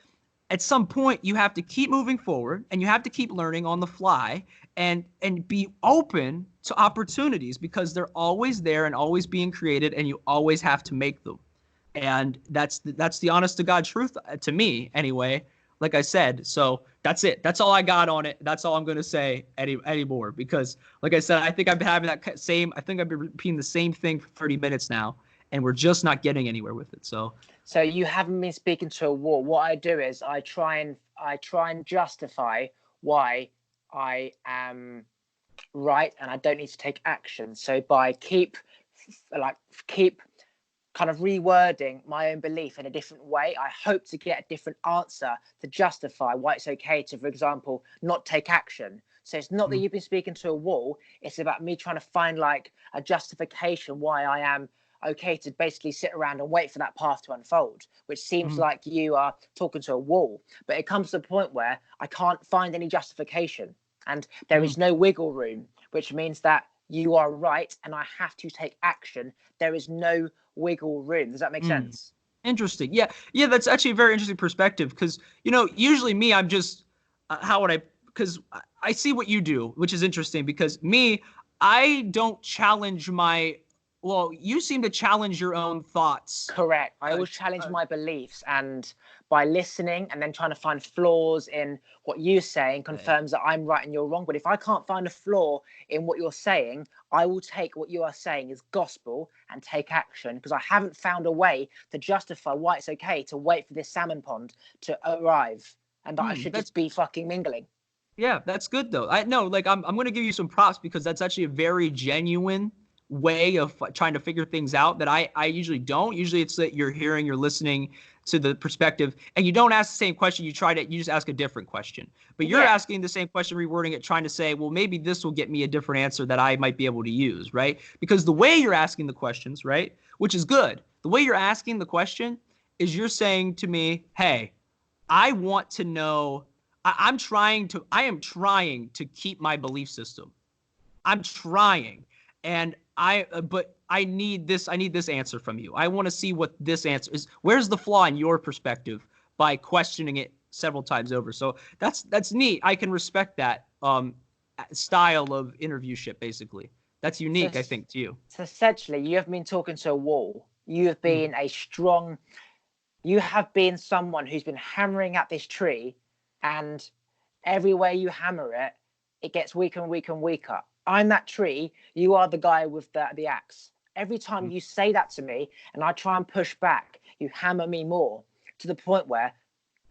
at some point, you have to keep moving forward, and you have to keep learning on the fly, and be open to opportunities, because they're always there and always being created, and you always have to make them. And that's the honest to God truth to me, anyway. Like I said, so that's it. That's all I got on it. That's all I'm going to say anymore, because like I said, I think I've been having I've been repeating the same thing for 30 minutes now, and we're just not getting anywhere with it. So you haven't been speaking to a wall. What I do is I try and justify why I am right and I don't need to take action. So by keep kind of rewording my own belief in a different way, I hope to get a different answer to justify why it's okay to, for example, not take action. So it's not that you've been speaking to a wall. It's about me trying to find like a justification why I am okay to basically sit around and wait for that path to unfold, which seems like you are talking to a wall. But it comes to the point where I can't find any justification, and there is no wiggle room, which means that you are right and I have to take action. There is no wiggle room. Does that make sense? Interesting. Yeah, that's actually a very interesting perspective, because usually me, I'm just because I see what you do, which is interesting because me, I don't challenge well, you seem to challenge your own thoughts. Correct. I always challenge my beliefs, and by listening and then trying to find flaws in what you're saying confirms that I'm right and you're wrong. But if I can't find a flaw in what you're saying, I will take what you are saying as gospel and take action, because I haven't found a way to justify why it's okay to wait for this salmon pond to arrive and that I should just be fucking mingling. Yeah, that's good though. I know, like I'm going to give you some props because that's actually a very genuine way of trying to figure things out that I usually don't. Usually it's that you're listening to the perspective and you don't ask the same question. You just ask a different question, but you're asking the same question, rewording it, trying to say, well, maybe this will get me a different answer that I might be able to use. Right. Because the way you're asking the questions, right, which is good. The way you're asking the question is you're saying to me, hey, I want to know, I am trying to keep my belief system. I'm trying. And but I need this answer from you. I want to see what this answer is. Where's the flaw in your perspective by questioning it several times over? So that's neat. I can respect that style of interviewship, basically. That's unique, I think, to you. So essentially, you have been talking to a wall. You have been you have been someone who's been hammering at this tree, and everywhere you hammer it, it gets weaker and weaker and weaker. I'm that tree. You are the guy with the axe. Every time you say that to me and I try and push back, you hammer me more, to the point where,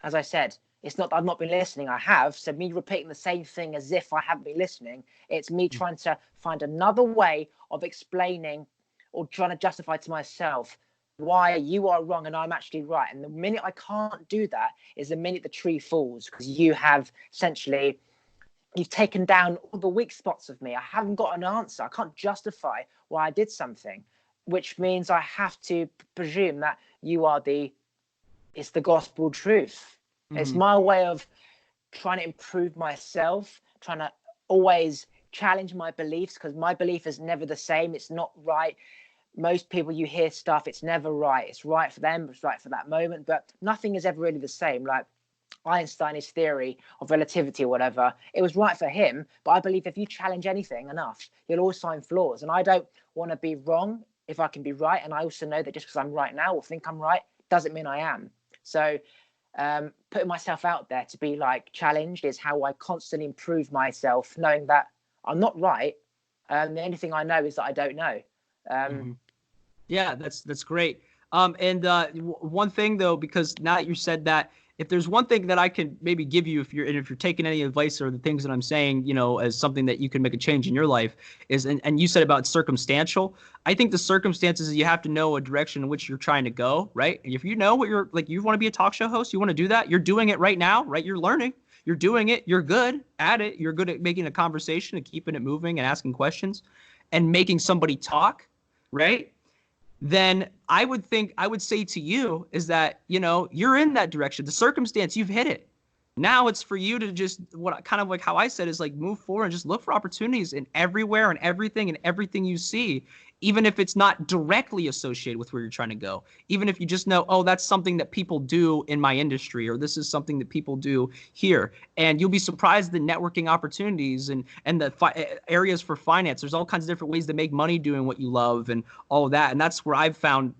as I said, it's not that I've not been listening. I have. So me repeating the same thing as if I haven't been listening, it's me trying to find another way of explaining or trying to justify to myself why you are wrong and I'm actually right. And the minute I can't do that is the minute the tree falls, because you have essentially, you've taken down all the weak spots of me. I haven't got an answer. I can't justify why I did something, which means I have to presume that it's the gospel truth. It's my way of trying to improve myself, trying to always challenge my beliefs, because my belief is never the same. It's not right. Most people, you hear stuff, it's never right. It's right for them, it's right for that moment, but nothing is ever really the same. Like Einstein's theory of relativity or whatever, it was right for him, but I believe if you challenge anything enough, you'll always find flaws. And I don't want to be wrong if I can be right. And I also know that just because I'm right now or think I'm right doesn't mean I am. So putting myself out there to be like challenged is how I constantly improve myself, knowing that I'm not right. The only thing I know is that I don't know. Yeah, that's great. One thing though, because now that you said that, if there's one thing that I can maybe give you, if you're taking any advice or the things that I'm saying, as something that you can make a change in your life is, and you said about circumstantial, I think the circumstances is you have to know a direction in which you're trying to go, right? And if you know what you're like, you want to be a talk show host, you want to do that, you're doing it right now, right? You're learning, you're doing it, you're good at it, you're good at making a conversation and keeping it moving and asking questions and making somebody talk, right? Then I would say to you is that, you're in that direction. The circumstance, you've hit it. Now it's for you to just, what kind of like how I said is like move forward and just look for opportunities in everywhere and everything you see, even if it's not directly associated with where you're trying to go. Even if you just know, oh, that's something that people do in my industry, or this is something that people do here. And you'll be surprised the networking opportunities and the areas for finance. There's all kinds of different ways to make money doing what you love and all of that. And that's where I've found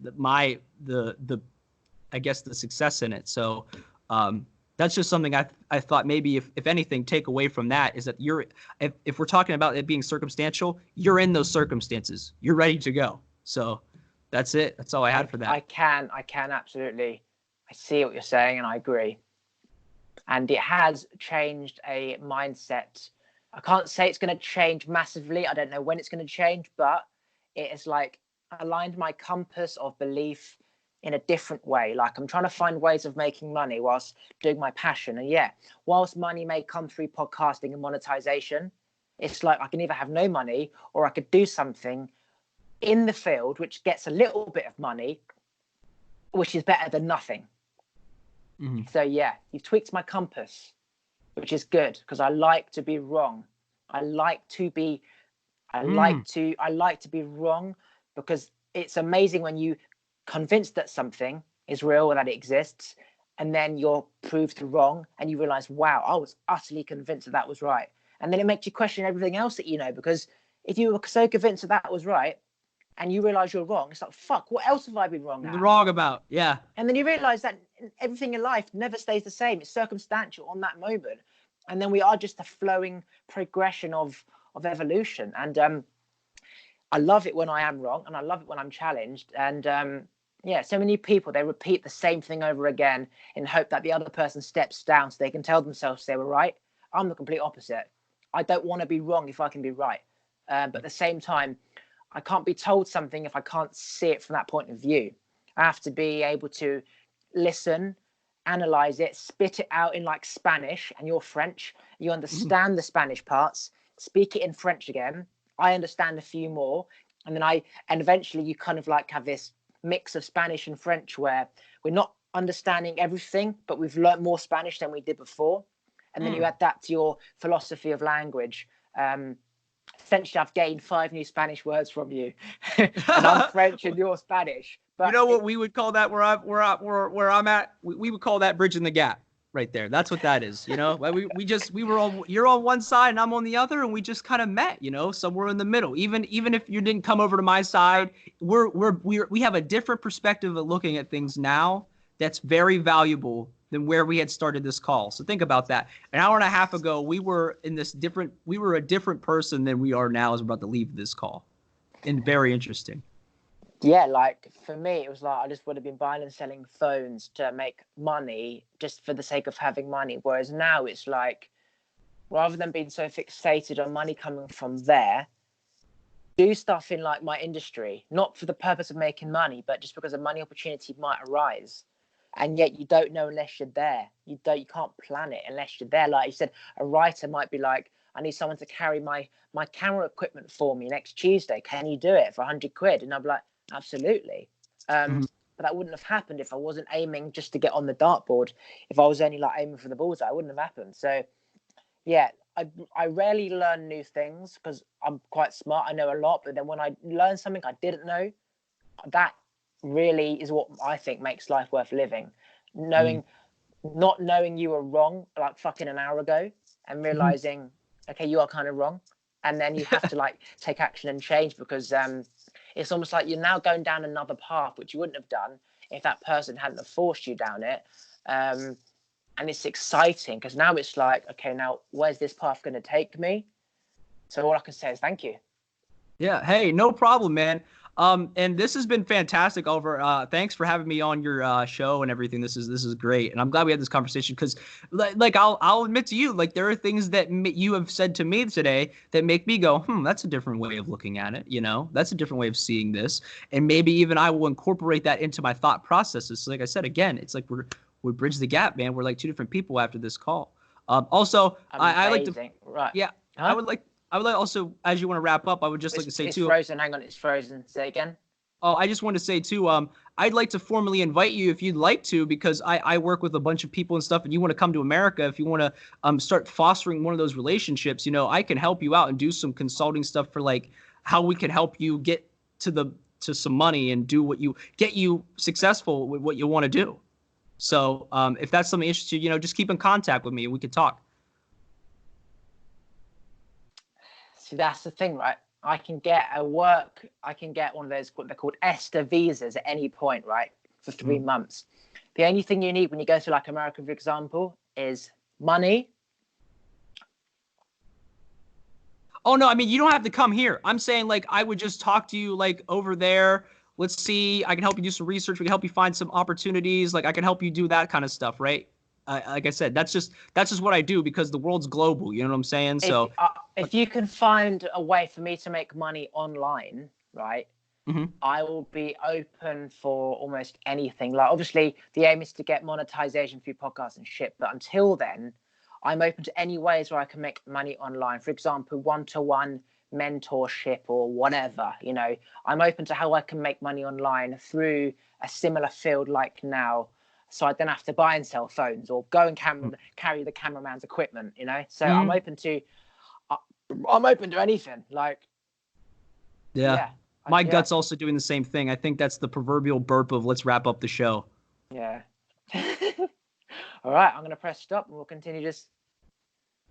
I guess the success in it. So, that's just something I thought maybe if anything, take away from that is that if we're talking about it being circumstantial, you're in those circumstances. You're ready to go. So that's it. That's all I had for that. I can absolutely. I see what you're saying and I agree. And it has changed a mindset. I can't say it's going to change massively. I don't know when it's going to change, but it has like aligned my compass of belief in a different way. Like I'm trying to find ways of making money whilst doing my passion. And whilst money may come through podcasting and monetization, it's like I can either have no money or I could do something in the field which gets a little bit of money, which is better than nothing. So you've tweaked my compass, which is good because I like to be wrong. I like to be wrong, because it's amazing when you convinced that something is real or that it exists, and then you're proved wrong and you realize, wow, I was utterly convinced that was right. And then it makes you question everything else that you know, because if you were so convinced that was right and you realize you're wrong, it's like, fuck, what else have I been wrong at? Wrong about, yeah. And then you realize that everything in life never stays the same. It's circumstantial on that moment. And then we are just a flowing progression of evolution. And I love it when I am wrong, and I love it when I'm challenged. And yeah, so many people, they repeat the same thing over again in hope that the other person steps down so they can tell themselves they were right. I'm the complete opposite. I don't want to be wrong if I can be right. But at the same time, I can't be told something if I can't see it from that point of view. I have to be able to listen, analyze it, spit it out in like Spanish, and you're French. You understand the Spanish parts, speak it in French again. I understand a few more. And then and eventually you kind of like have this mix of Spanish and French where we're not understanding everything, but we've learned more Spanish than we did before. And then you add that to your philosophy of language. Essentially, I've gained 5 new Spanish words from you, and I'm French and you're Spanish. But you know what we would call that where I'm at? We would call that bridging the gap right there. That's what that is. You know, you're on one side and I'm on the other, and we just kind of met. You know, somewhere in the middle. Even if you didn't come over to my side, we have a different perspective of looking at things now. That's very valuable than where we had started this call. So think about that. An hour and a half ago, we were a different person than we are now as we're about to leave this call. And very interesting. Yeah, like for me, it was like I just would have been buying and selling phones to make money just for the sake of having money. Whereas now it's like, rather than being so fixated on money coming from there, do stuff in like my industry, not for the purpose of making money, but just because a money opportunity might arise. And yet you don't know unless you're there. You can't plan it unless you're there. Like you said, a writer might be like, I need someone to carry my camera equipment for me next Tuesday. Can you do it for 100 quid? And I'd be like, absolutely. But that wouldn't have happened if I wasn't aiming just to get on the dartboard. If I was only like aiming for the bullseye, it wouldn't have happened. So yeah, I rarely learn new things because I'm quite smart. I know a lot, but then when I learn something I didn't know, that really is what I think makes life worth living. Not knowing you were wrong like fucking an hour ago, and realizing, okay, you are kind of wrong, and then you have to like take action and change, because it's almost like you're now going down another path which you wouldn't have done if that person hadn't have forced you down it. And it's exciting because now it's like, okay, now where's this path going to take me? So all I can say is thank you. Yeah. Hey, no problem, man. And this has been fantastic, Oliver. Thanks for having me on your show and everything. This is great, and I'm glad we had this conversation because, like, I'll admit to you, like, there are things that you have said to me today that make me go, that's a different way of looking at it. You know, that's a different way of seeing this, and maybe even I will incorporate that into my thought processes. So, like I said, again, it's like we bridge the gap, man. We're like 2 different people after this call. Also, I like to, right? Yeah, huh? I would like also, as you want to wrap up, I would just like to say too. It's frozen. Hang on, it's frozen. Say again. Oh, I just want to say too. I'd like to formally invite you if you'd like to, because I work with a bunch of people and stuff, and you want to come to America. If you want to start fostering one of those relationships, you know, I can help you out and do some consulting stuff for like how we can help you get to some money and get you successful with what you want to do. So if that's something interests you, you know, just keep in contact with me and we could talk. See, that's the thing, right? I can get one of those, they're called ESTA visas at any point, right? For 3 months. The only thing you need when you go to like America, for example, is money. Oh, no, I mean, you don't have to come here. I'm saying like I would just talk to you like over there. Let's see. I can help you do some research. We can help you find some opportunities. Like I can help you do that kind of stuff, right? Like I said, that's just what I do because the world's global. You know what I'm saying? So if you can find a way for me to make money online, right, I will be open for almost anything. Like obviously the aim is to get monetization through podcasts and shit. But until then, I'm open to any ways where I can make money online. For example, 1-to-1 mentorship or whatever, you know, I'm open to how I can make money online through a similar field like now. So I don't have to buy and sell phones or go and carry the cameraman's equipment, you know. So I'm open to anything. Like, yeah. My gut's also doing the same thing. I think that's the proverbial burp of let's wrap up the show. Yeah. All right, I'm gonna press stop and we'll continue just